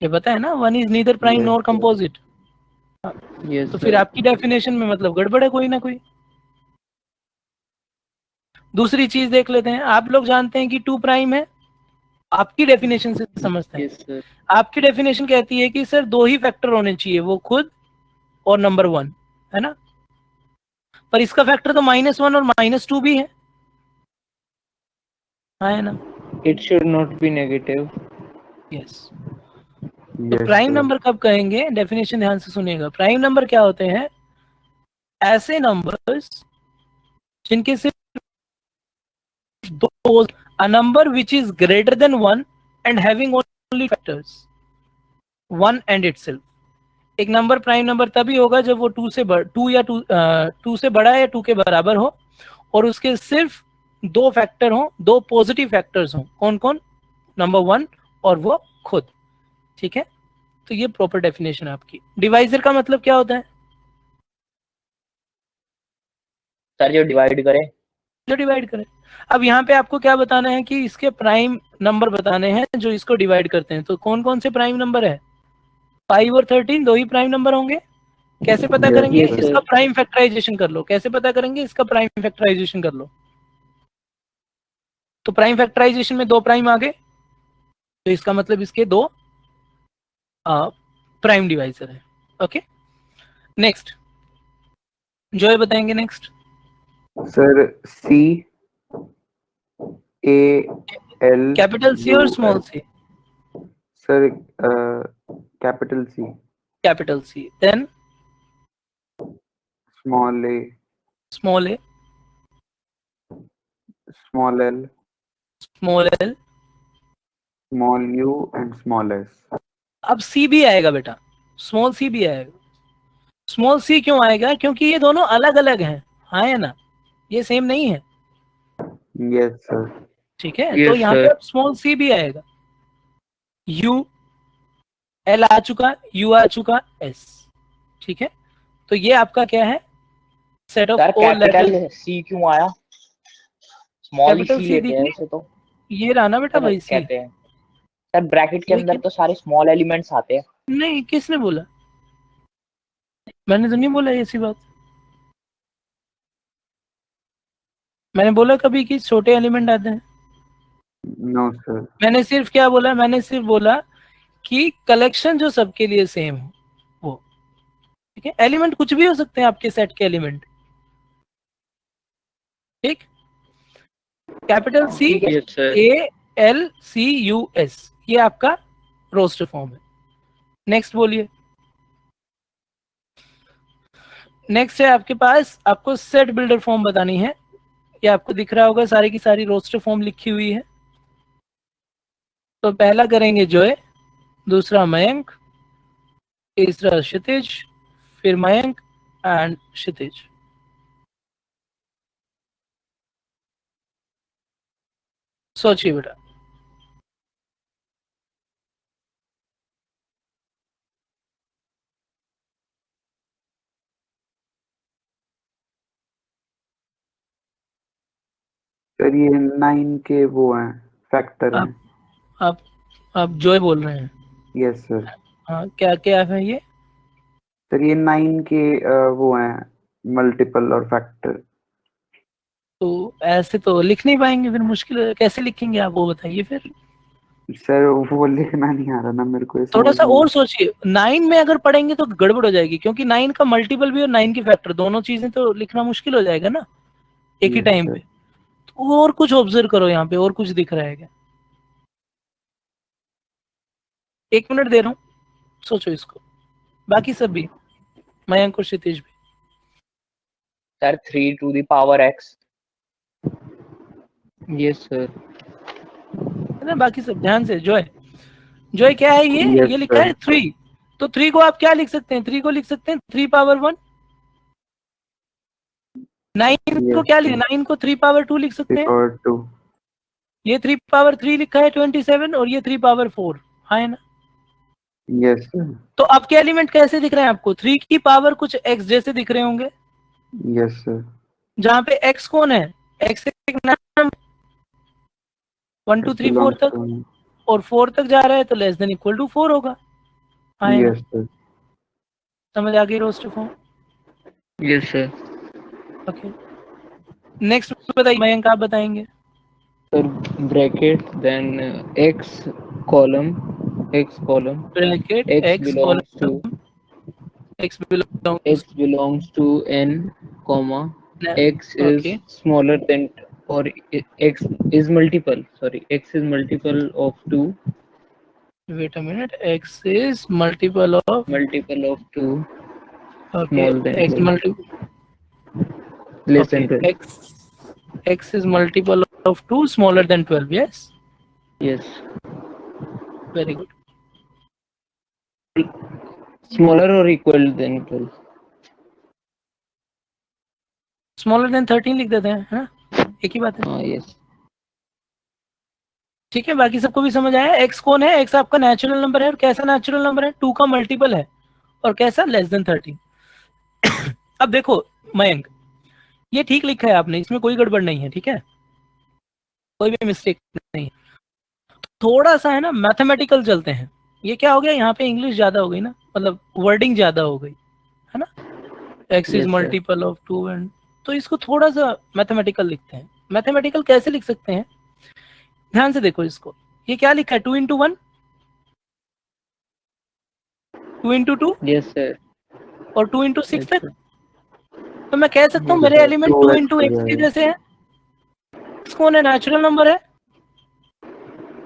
S1: ये पता है ना, 1 is neither prime
S3: yes
S1: nor
S3: sir.
S1: Composite.
S2: Yes
S1: तो फिर
S2: सर।
S1: आपकी डेफिनेशन में मतलब गड़बड़ है कोई ना कोई। दूसरी चीज देख लेते हैं। आप लोग जानते हैं कि 2 प्राइम है, आपकी डेफिनेशन से समझते हैं।
S2: Yes sir.
S1: आपकी डेफिनेशन कहती है कि सर दो ही फैक्टर होने चाहिए, वो खुद और नंबर 1, है ना? पर इसका फैक्टर तो -1 और -2 भी है, हाँ है ना?
S2: It should not be negative.
S1: Yes. तो
S3: यस
S1: प्राइम
S3: सर।
S1: नंबर कब कहेंगे? डेफिनेशन ध्यान से सुनिएगा। प्राइम नंबर क्या होते हैं? ऐसे नंबर्स जिनके सिर्फ दो, a number which is greater than 1 and having only factors 1 and itself. एक नंबर प्राइम नंबर तभी होगा जब वो 2 से 2 या 2 से बड़ा या 2 के बराबर हो और उसके सिर्फ दो फैक्टर हो, दो पॉजिटिव फैक्टर्स हो। कौन कौन? नंबर 1 और वो खुद, ठीक है? तो ये प्रॉपर डेफिनेशन है आपकी। डिवाइजर का मतलब क्या होता है?
S4: सर जो डिवाइड करे।
S1: जो डिवाइड करे। अब यहाँ पे आपको क्या बताना है कि इसके प्राइम नंबर बताने हैं जो इसको डिवाइड करते हैं। तो कौन कौन से प्राइम नंबर है? 5 और 13 दो ही प्राइम नंबर होंगे। कैसे पता
S3: यस
S1: करेंगे?
S2: Yes
S3: sir.
S1: इसका
S2: सर।
S1: प्राइम फैक्टराइजेशन कर लो। कैसे पता करेंगे? इसका प्राइम फैक्टराइजेशन कर लो। तो प्राइम फैक्टराइजेशन में दो प्राइम आ गए, तो इसका मतलब इसके दो प्राइम डिवाइजर है। ओके, नेक्स्ट जो है बताएंगे। Next
S3: sir C A L
S1: capital C
S3: U
S1: और small
S3: S.
S1: C?
S3: Sir capital C,
S1: capital C, then
S3: small A,
S1: small A,
S3: small L,
S1: small L.
S3: Small U and small S.
S1: अब C भी आएगा बेटा, small C भी आएगा। Small C क्यों आएगा? क्योंकि ये दोनों अलग अलग हैं, हाँ है ना? ये सेम नहीं है,
S3: यस सर।
S1: ठीक है? तो
S2: यस
S1: यहाँ पे
S2: सर।
S1: अब स्मॉल सी भी आएगा। यू, एल आ चुका, यू आ चुका, एस, ठीक है? तो ये आपका क्या है? Set of
S4: sir
S1: all letter.
S4: Capital C क्यों आया? स्मॉल ही
S1: कैपिटल
S4: सी
S1: सी
S4: लेते हैं
S1: देखिए,
S4: वैसे तो।
S1: ये रहा ना बेटा
S4: सर
S1: भाई सी।
S4: कहते हैं सर ब्रैकेट के अंदर
S1: लेकिन
S4: तो सारे स्मॉल एलिमेंट्स आते हैं।
S1: नहीं, किसने बोला? मैंने तो नहीं बोला ऐसी बात। मैंने बोला कभी कि छोटे एलिमेंट आते हैं?
S3: No sir.
S1: मैंने सिर्फ क्या बोला? मैंने सिर्फ बोला कि कलेक्शन जो सबके लिए सेम हो वो, ठीक है? एलिमेंट कुछ भी हो सकते हैं आपके सेट के एलिमेंट, ठीक? कैपिटल सी,
S4: ठीक है।
S2: Yes sir.
S1: A, L, C, U, S, ये आपका रोस्टर फॉर्म है। नेक्स्ट बोलिए। नेक्स्ट है आपके पास, आपको सेट बिल्डर फॉर्म बतानी है। ये आपको दिख रहा होगा, सारी की सारी रोस्टर फॉर्म लिखी हुई है। तो पहला करेंगे जॉय, दूसरा मयंक, तीसरा क्षितिज, फिर मयंक एंड क्षितिज। सोचिए बेटा।
S3: सर ये 9 के वो हैं, फैक्टर
S1: आप
S3: हैं।
S1: आप आप जॉय बोल रहे हैं?
S3: Yes sir.
S1: हाँ, क्या क्या है ये?
S3: सर ये 9 के वो हैं मल्टीपल और फैक्टर।
S1: तो ऐसे तो लिख नहीं पाएंगे, फिर मुश्किल है। कैसे लिखेंगे आप वो बताइए फिर।
S3: सर वो लिखना नहीं आ रहा ना मेरे को, ये
S1: थोड़ा
S3: समझ
S1: सा
S3: नहीं।
S1: और सोचिए, 9 में अगर पढ़ेंगे तो गड़बड़ हो जाएगी, क्योंकि 9 का मल्टीपल भी और 9 की फैक्टर दोनों चीजें तो लिखना मुश्किल हो जाएगा ना एक ही
S3: यस
S1: टाइम
S3: सर।
S1: पे। तो और कुछ ऑब्जर्व करो, यहाँ पे और कुछ दिख रहा है क्या? 1 मिनट दे रहा हूँ, सोचो इसको। बाकी सब भी, मयंक और क्षितिज भी।
S4: Sir 3 to the power x।
S2: Yes sir.
S1: है ना? बाकी सब ध्यान से। जॉय, जॉय क्या है ये?
S3: यस
S1: ये लिखा
S3: सर।
S1: है 3। तो 3 को आप क्या लिख सकते हैं? 3 को लिख सकते हैं 3 पावर 1। 9 को
S3: यस
S1: क्या लिखा?
S3: सर।
S1: 9 को 3 पावर 2 लिख सकते
S3: 3
S1: हैं।
S3: पावर 2।
S1: ये 3 पावर 3 लिखा है 27, और ये 3 पावर 4। हाँ है ना?
S3: Yes sir.
S1: तो आपके एलिमेंट कैसे दिख रहे हैं आपको? 3 की पावर कुछ x जैसे दिख रहे होंगे,
S3: यस सर।
S1: जहां पे x कौन है? x एक नंबर 1 2 3 4
S3: बिलोंग्स
S1: तक,
S3: टू।
S1: और 4 तक जा रहा है तो लेस देन इक्वल टू 4 होगा। हाँ है ना?
S3: Yes sir.
S1: समझ आ गई roster form?
S2: Yes sir.
S1: Okay, next बताइए, मयंक आप बताएंगे।
S2: Sir bracket then X column,
S1: bracket
S2: x
S1: x
S2: belongs to
S1: column, x belongs
S2: x belongs to n, comma x is
S1: okay,
S2: smaller than, or x is multiple, sorry, x is multiple of 2,
S1: wait a minute, x is multiple of,
S2: multiple of 2
S1: okay,
S2: small than
S1: x
S2: 12,
S1: multi,
S2: less
S1: okay,
S2: than 12.
S1: x is multiple of 2 smaller than 12. Yes,
S2: Yes,
S1: very good.
S2: smaller or equal than 12.
S1: Smaller than 13 लिख देते हैं, है ना? एक ही बात है।
S2: Yes.
S1: ठीक है, बाकी सबको भी समझ आया? x कौन है? x आपका नेचुरल नंबर है, और कैसा नेचुरल नंबर है? 2 का मल्टीपल है, और कैसा? Less than 13। अब देखो मयंक, ये ठीक लिखा है आपने, इसमें कोई गड़बड़ नहीं है, ठीक है, कोई भी मिस्टेक नहीं है। थोड़ा सा है ना मैथमेटिकल चलते हैं। ये क्या हो गया, यहाँ पे इंग्लिश ज्यादा हो गई ना, मतलब वर्डिंग ज्यादा हो गई, है ना? x is
S2: Yes, sir.
S1: Multiple of 2 and, तो इसको थोड़ा सा मैथमेटिकल लिखते हैं। मैथमेटिकल कैसे लिख सकते हैं? ध्यान से देखो इसको। ये क्या लिखा है? 2 इंटू 1, 2 इंटू 2,
S2: Yes, sir.
S1: और 2 इंटू 6
S2: Yes,
S1: तक।
S2: sir.
S1: तो मैं कह सकता हूँ
S2: Yes,
S1: मेरे
S2: sir.
S1: एलिमेंट 2
S3: 2x
S1: इंटू
S3: हो
S1: एक्स के
S3: जाएगा।
S1: जैसे है। x कौन है? नेचुरल नंबर है,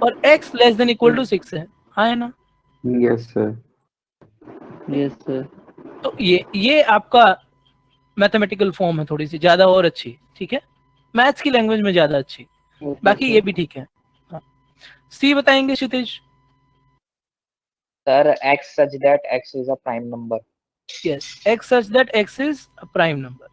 S1: और x less than equal to 6 है। हाँ है ना?
S3: Yes sir.
S2: Yes, sir.
S1: तो ये आपका मैथमेटिकल फॉर्म है, थोड़ी सी ज्यादा और अच्छी, ठीक है, मैथ्स की लैंग्वेज में ज्यादा अच्छी।
S2: Okay,
S1: बाकी
S2: sir.
S1: ये भी ठीक है। हाँ। सी बताएंगे क्षितिज?
S4: Sir, x such that x is a prime number।
S1: Yes, x such that x is a prime number.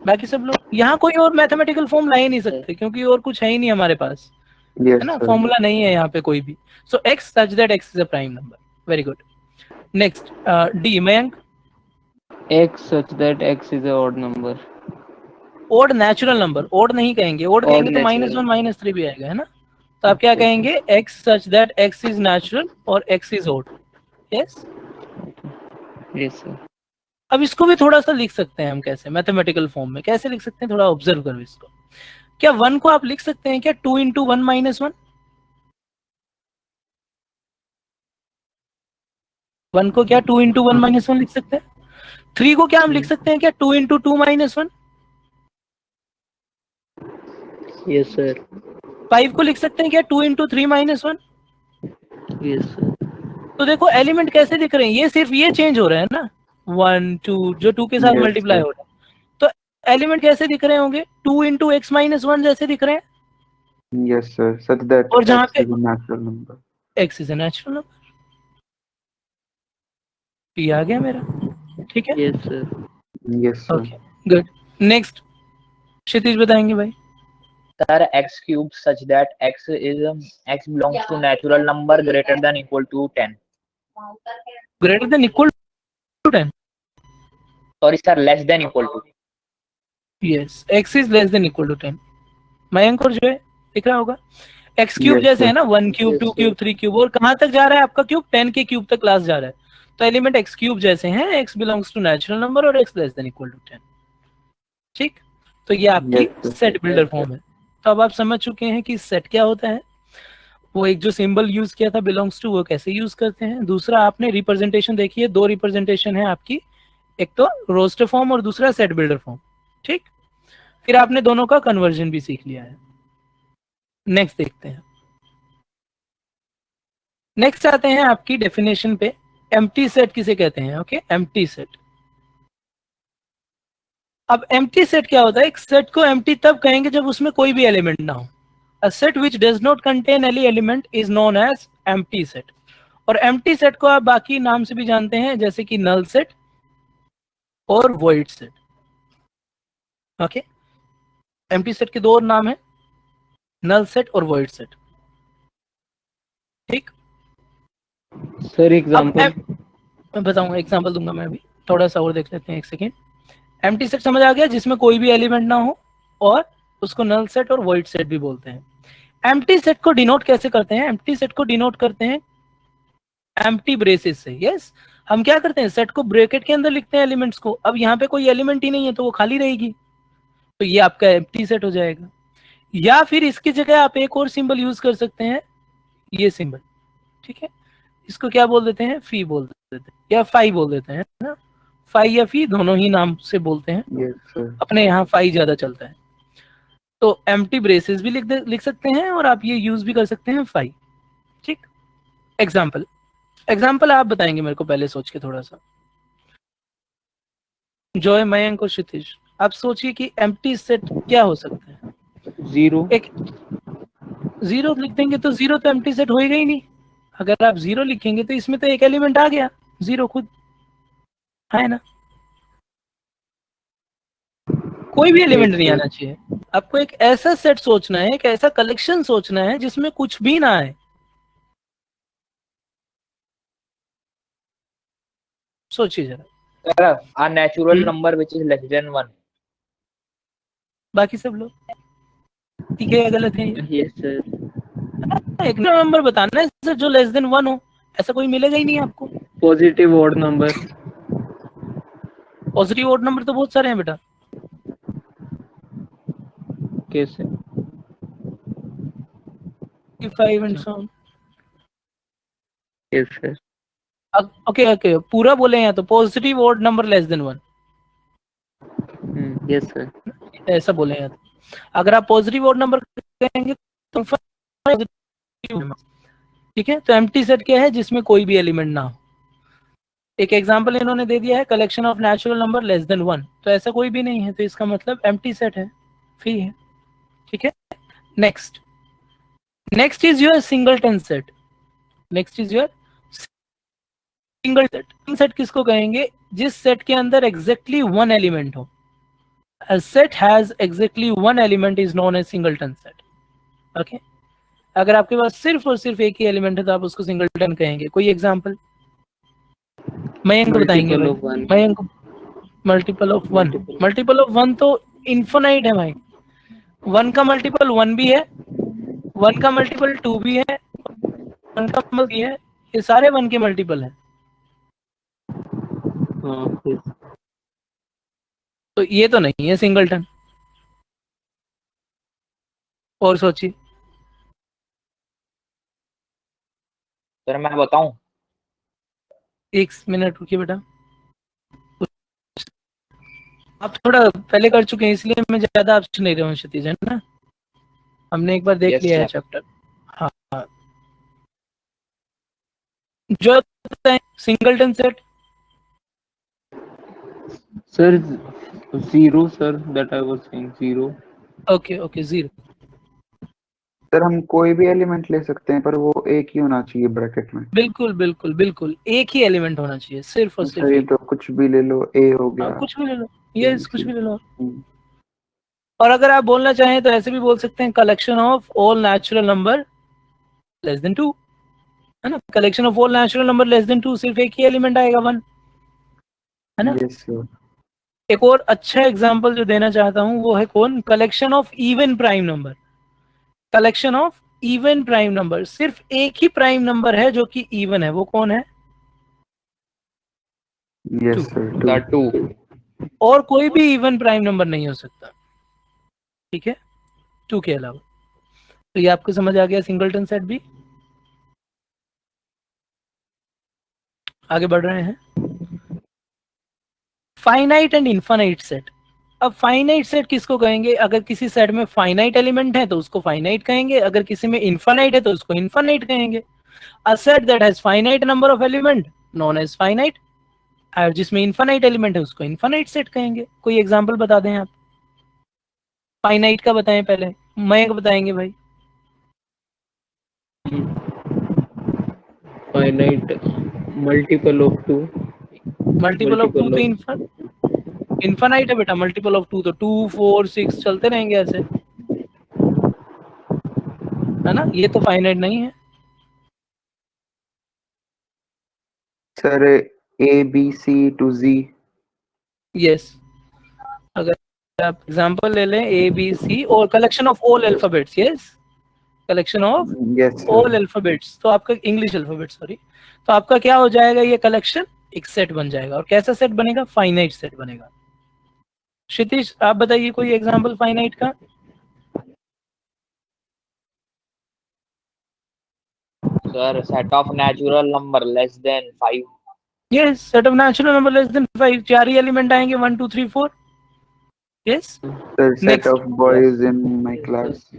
S1: बाकी सब लोग यहाँ कोई और मैथमेटिकल फॉर्म ला ही नहीं सकते, क्योंकि और कुछ है ही नहीं हमारे पास, है
S3: यस
S1: ना?
S3: सर।
S1: फॉर्मूला नहीं है यहाँ पे कोई भी। So x such that x is a prime number. Very good. Next, D, Mayank.
S2: X such that x is a odd number.
S1: Odd natural number, odd नहीं कहेंगे, ओड
S2: Odd
S1: कहेंगे तो
S2: natural.
S1: -1 -3 भी आएगा, है ना? तो आप क्या
S2: Okay,
S1: कहेंगे? x such that x is natural और x is odd. Yes.
S2: yes, sir.
S1: अब इसको भी थोड़ा सा लिख सकते हैं हम, कैसे? मैथमेटिकल फॉर्म में कैसे लिख सकते हैं? थोड़ा ऑब्जर्व करो इसको। क्या 1 को आप लिख सकते हैं क्या 2 इंटू 1 -1? 1 को क्या 2 इंटू 1 -1 लिख सकते हैं? 3 को क्या हम लिख सकते हैं क्या 2 इंटू 2 -1?
S2: Yes, sir.
S1: 5 को लिख सकते हैं क्या 2 इंटू 3 -1?
S2: Yes, sir.
S1: तो देखो एलिमेंट कैसे दिख रहे हैं, ये सिर्फ ये चेंज हो रहा है ना, 1 2, जो 2 के साथ
S3: Yes,
S1: मल्टीप्लाई
S3: sir.
S1: हो रहा है। तो एलिमेंट कैसे दिख रहे होंगे? 2 इंटू x -1 जैसे दिख रहे हैं,
S3: Yes, sir. Such that
S1: और जहां
S3: x
S1: पे
S3: is a natural number.
S1: x is a natural number. ये आ गया मेरा, ठीक है?
S2: Yes, sir.
S3: Yes, sir.
S1: Okay, good. Next, Kshitij बताएंगे भाई।
S4: Sir, x cube such that x is x belongs to natural number greater than equal to 10।
S1: Greater than equal to 10।
S4: Sorry, sir, less than equal to।
S1: Yes, x is less than equal to 10। Mayank और जो है दिख रहा होगा। X cube
S3: Yes,
S1: जैसे
S3: sir.
S1: है ना, 1 cube,
S2: Yes,
S1: 2
S2: sir.
S1: Cube, 3 cube, और कहाँ तक जा रहा है आपका क्यूब, 10 के क्यूब तक क्लास जा रहा है, तो एलिमेंट एक्स क्यूब जैसे हैं, X belongs to natural number और X less than equal to 10। ठीक, तो ये आपकी
S3: Yes, sir.
S1: Set builder form है। तो अब आप समझ चुके हैं कि सेट क्या होता है, वो एक जो सिंबल यूज किया था बिलोंग्स टू, वो कैसे यूज करते हैं। दूसरा आपने रिप्रेजेंटेशन देखी है, 2 रिप्रेजेंटेशन है आपकी, एक तो रोस्टर फॉर्म और दूसरा सेट बिल्डर फॉर्म। ठीक, फिर आपने दोनों का कन्वर्जन भी सीख लिया है। नेक्स्ट देखते हैं, नेक्स्ट आते हैं आपकी डेफिनेशन पे। एम्प्टी सेट किसे कहते हैं? Okay, empty set. अब एम्प्टी सेट क्या होता है? एक सेट को एम्प्टी तब कहेंगे जब उसमें कोई भी एलिमेंट ना हो। A set which does not contain any element is known as empty set। और empty set को आप बाकी नाम से भी जानते हैं, जैसे कि null set और void set। Okay, empty set के 2 और नाम है, null set और void set। ठीक,
S2: सर
S1: अब
S2: एग्जांपल।
S1: मैं बताऊंगा, एग्जांपल दूंगा मैं अभी, थोड़ा सा और देख लेते हैं, एक सेकेंड। empty set समझ आ गया, जिसमें कोई भी एलिमेंट ना हो, और उसको null set और void set भी बोलते हैं। empty set को डिनोट कैसे करते हैं? empty set को डिनोट करते हैं एम्प्टी ब्रेसेस से। यस, हम क्या करते हैं, सेट को ब्रैकेट के अंदर लिखते हैं एलिमेंट्स को। अब यहाँ पे कोई एलिमेंट ही नहीं है तो वो खाली रहेगी, तो ये आपका एम्प्टी सेट हो जाएगा। या फिर इसकी जगह आप एक और सिंबल यूज कर सकते हैं, ये सिंबल। ठीक है, इसको क्या बोल देते हैं, फी बोल देते हैं, या फाई बोल देते हैं ना, फाई या फी दोनों ही नाम से बोलते हैं,
S3: Yes, sir.
S1: अपने यहाँ फाई ज्यादा चलता है। तो एम्प्टी ब्रेसेस भी लिख सकते हैं, और आप ये यूज भी कर सकते हैं फाई। ठीक, एग्जाम्पल आप बताएंगे मेरे को पहले सोच के थोड़ा सा। जॉय, मयंक और क्षितिज, आप सोचिए कि एम्प्टी सेट क्या हो सकता है।
S2: 0।
S1: एक 0 लिख देंगे तो 0 तो एम्प्टी सेट होएगा ही नहीं। अगर आप 0 लिखेंगे तो इसमें तो एक एलिमेंट आ गया, 0 खुद है ना, कोई भी एलिमेंट नहीं आना चाहिए। आपको एक ऐसा सेट सोचना है, एक ऐसा कलेक्शन सोचना है जिसमें कुछ भी ना आए। सोचिए जरा,
S4: Sir, a natural number which is less than 1।
S1: बाकी सब लोग ठीक है या गलत है?
S2: Yes sir.
S1: एक नंबर बताना है सर जो लेस देन 1 हो, ऐसा कोई मिलेगा ही नहीं आपको।
S2: Positive odd number.
S1: Positive odd number तो बहुत सारे हैं बेटा।
S2: कैसे?
S1: 5 and so on।
S2: Yes sir.
S1: Okay, पूरा बोले हैं तो positive odd number less then 1,
S2: yes sir.
S1: ऐसा बोले हैं। अगर आप पॉजिटिव ऑड नंबर कहेंगे तो positive, ठीक है। तो एम्प्टी सेट क्या है, जिसमें कोई भी एलिमेंट ना हो। एक एग्जांपल इन्होंने दे दिया है, collection of natural number less then 1, तो ऐसा कोई भी नहीं है, तो इसका मतलब एम्प्टी सेट है, फ्री है। ठीक है, next is your singleton set. Next is your single set किसको कहेंगे, जिस सेट के अंदर एग्जैक्टली 1 एलिमेंट हो। A set has exactly 1 element is known as singleton set। Okay, अगर आपके पास सिर्फ और सिर्फ एक ही एलिमेंट है तो आप उसको सिंगलटन कहेंगे। कोई एग्जांपल मयंक बताएंगे भाई? Mayank, multiple of 1। Multiple of 1 तो इन्फिनाइट है भाई। 1 का मल्टीपल 1 भी है, 1 का मल्टीपल 2 भी है, 1 का मल्टीपल भी है, ये सारे 1 के मल्टीपल है। तो ये तो नहीं है सिंगलटन। और सोचिए।
S4: सर मैं बताऊं?
S1: 1 मिनट रुकिए बेटा, आप थोड़ा पहले कर चुके हैं इसलिए मैं ज्यादा आप सुन नहीं रहा हूँ क्षितिज, है ना, हमने एक बार देख
S4: Yes,
S1: लिया है
S4: sir।
S1: चैप्टर। हाँ, जो singleton set,
S2: sir 0 sir, that I was saying 0।
S1: Okay 0।
S3: Sir हम कोई भी एलिमेंट ले सकते हैं पर वो एक ही होना चाहिए ब्रैकेट में।
S1: बिल्कुल एक ही एलिमेंट होना चाहिए, सिर्फ और सिर्फ
S3: सर ये
S1: एक।
S3: तो कुछ भी ले लो, ए हो गया।
S1: कुछ भी ले लो, ये कुछ भी ले लो।
S3: हम्म,
S1: और अगर आप बोलना चाहें तो ऐसे भी बोल सकते हैं, collection of all natural number less then 2, है ना। Collection of all natural number less then 2, सिर्फ एक ही एलिमेंट आएगा 1, है ना।
S3: yes, sir.
S1: एक और अच्छा एग्जांपल जो देना चाहता हूं वो है कौन, collection of even prime number. Collection of even prime number, सिर्फ एक ही प्राइम नंबर है जो कि इवन है, वो कौन है?
S3: Yes sir,
S4: The 2.
S1: और कोई भी इवन प्राइम नंबर नहीं हो सकता, ठीक है, 2 के अलावा। तो ये आपको समझ आ गया सिंगलटन सेट भी। आगे बढ़ रहे हैं। Finite and infinite set. अब फाइनाइट सेट किसको कहेंगे? अगर किसी सेट में फाइनाइट एलिमेंट है तो उसको फाइनाइट कहेंगे, अगर किसी में इनफाइनाइट है तो उसको इनफाइनाइट कहेंगे। A set that has finite number of element known as finite, और जिसमें इनफाइनाइट एलिमेंट है उसको इनफाइनाइट सेट कहेंगे। कोई एग्जांपल बता दें आप, फाइनाइट का बताएं पहले, मैं बताएंगे भाई।
S2: Finite multiple of 2,
S1: multiple of 2 तो इनफाइनाइट है बेटा, मल्टीपल ऑफ 2 तो 2 4 6 चलते रहेंगे ऐसे, है ना, ये तो फाइनाइट नहीं है।
S3: Sir A B C to G.
S1: Yes, अगर आप एग्जांपल ले लें ए बी सी और collection of all alphabets, yes, collection of
S3: yes
S1: all
S3: sir.
S1: Alphabets, तो आपका इंग्लिश अल्फाबेट सॉरी, तो आपका क्या हो जाएगा? ये कलेक्शन एक सेट बन जाएगा। और कैसा सेट बनेगा? फाइनाइट सेट बनेगा। क्षितिज आप बताइए कोई एग्जांपल फाइनाइट का।
S4: Sir, set of natural number less than 5.
S1: Yes, set of natural number less then 5, 4 he element आएंगे, 1 2 3 4। Yes,
S3: sir set
S1: next,
S3: of boys in my class.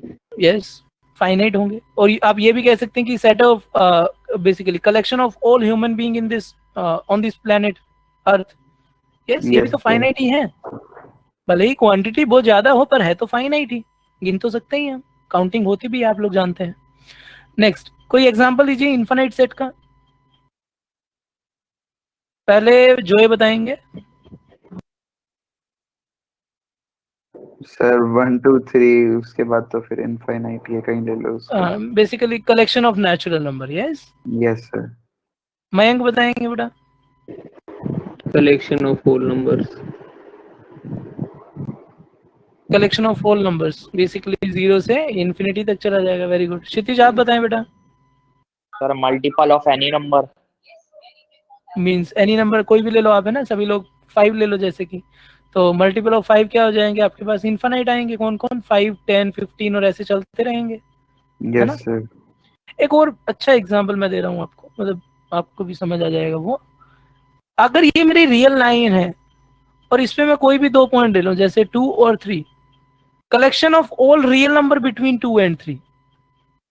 S1: Yes, finite होंगे। और आप ये भी कह सकते हैं कि set of basically collection of all human being in this on this planet earth, yes, ये भी
S3: यस
S1: तो
S3: सर।
S1: फाइनाइट ही है, भले ही क्वांटिटी बहुत ज्यादा हो पर है तो फाइनाइट ही, गिन तो सकते ही हैं हम, काउंटिंग होती भी है, आप लोग जानते हैं। नेक्स्ट, कोई एग्जांपल दीजिए इनफाइनाइट सेट का। पहले जो ये बताएंगे।
S3: सर 1 2 3, उसके बाद तो फिर इनफाइनाइट, ये कहीं ले लो उसको।
S1: Basically collection of natural number, yes.
S3: Yes sir.
S1: Mayank बताएंगे बेटा।
S2: Collection of whole numbers.
S1: Collection of whole numbers, basically 0 से इंफिनिटी तक चला जाएगा। Very good. क्षितिज आप बताएं बेटा।
S4: Sir, multiple of any number.
S1: Means any number कोई भी ले लो आप, है ना, सभी लोग 5 ले लो जैसे कि, तो मल्टीपल ऑफ 5 क्या हो जाएंगे आपके पास? इनफाइनाइट आएंगे। कौन कौन? 5 10 15 और ऐसे चलते रहेंगे, है ना।
S3: Yes sir.
S1: एक और अच्छा एग्जांपल मैं दे रहा हूँ आपको, मतलब आपको भी समझ आ जाएगा वो। अगर ये मेरी रियल लाइन है और इसमें मैं कोई भी 2 पॉइंट ले लूं, जैसे 2 और 3, collection of all real number between 2 and 3,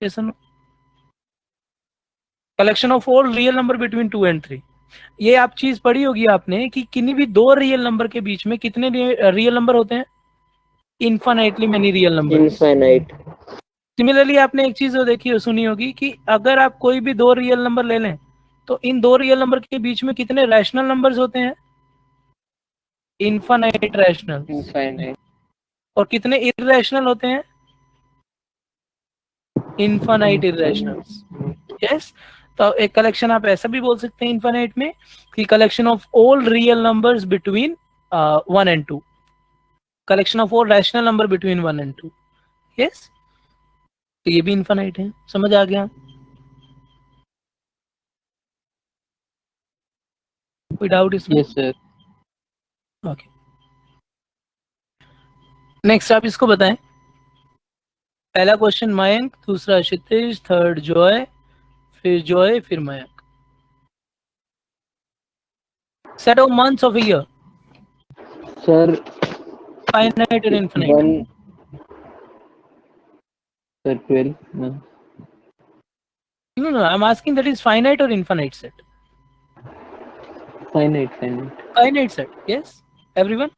S1: ये सुनो, collection of all real number between 2 and 3। ये आप चीज पढ़ी होगी आपने कि किन्हीं भी 2 रियल नंबर के बीच में कितने रियल नंबर होते हैं? Infinitely many real numbers.
S2: Infinite.
S1: Similarly आपने एक चीज देखी हो, सुनी होगी कि अगर आप कोई भी 2 रियल नंबर ले लें तो इन 2 रियल नंबर के बीच में कितने रैशनल नंबर्स होते हैं? Infinite rational.
S2: इनफाइनाइट।
S1: और कितने इररेशनल होते हैं? इनफाइनाइट इररेशनल्स। यस, तो एक कलेक्शन आप ऐसा भी बोल सकते हैं इनफाइनाइट में कि collection of all real numbers between 1 and 2, collection of all rational number between 1 and 2। Yes, तो ये भी इनफाइनाइट है। समझ आ गया? कोई डाउट इसमें?
S2: Yes sir.
S1: ओके, नेक्स्ट आप इसको बताएं। पहला क्वेश्चन मयंक, दूसरा क्षितिज, थर्ड जॉय, फिर Mayank. Set of months of year,
S2: sir
S1: finite और infinite.
S2: 1 sir 12 months.
S1: No, I'm asking that is finite or infinite set?
S2: Finite.
S1: Finite set, yes, everyone.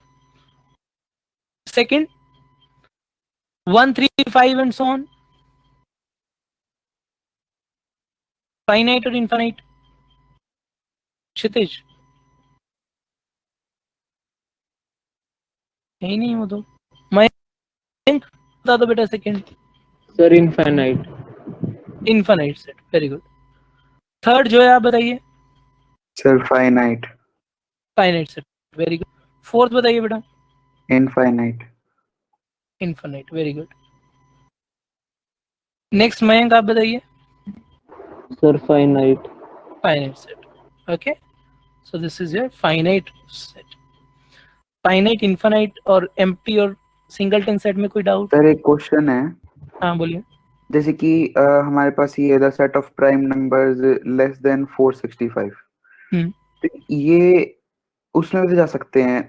S1: Second, 1 3 5 and so on, finite or infinite? क्षितिज यही नहीं हो तो मयंक बता दो बेटा। Second,
S2: sir infinite.
S1: Infinite set, very good. Third जो है आप बताइए।
S3: Sir finite.
S1: Finite set, very good. Fourth बताइए बेटा।
S3: Infinite.
S1: Infinite, very good. Next Mayank आप बताइए।
S2: Sir finite.
S1: Finite set, okay, so this is your finite set. Finite, infinite और empty और सिंगलटन सेट में कोई डाउट?
S3: सर एक क्वेश्चन है,
S1: हाँ बोलिए।
S3: जैसे कि हमारे पास ये the set of prime numbers less than 465,
S1: हम्म,
S3: तो ये उसमें भी जा सकते हैं।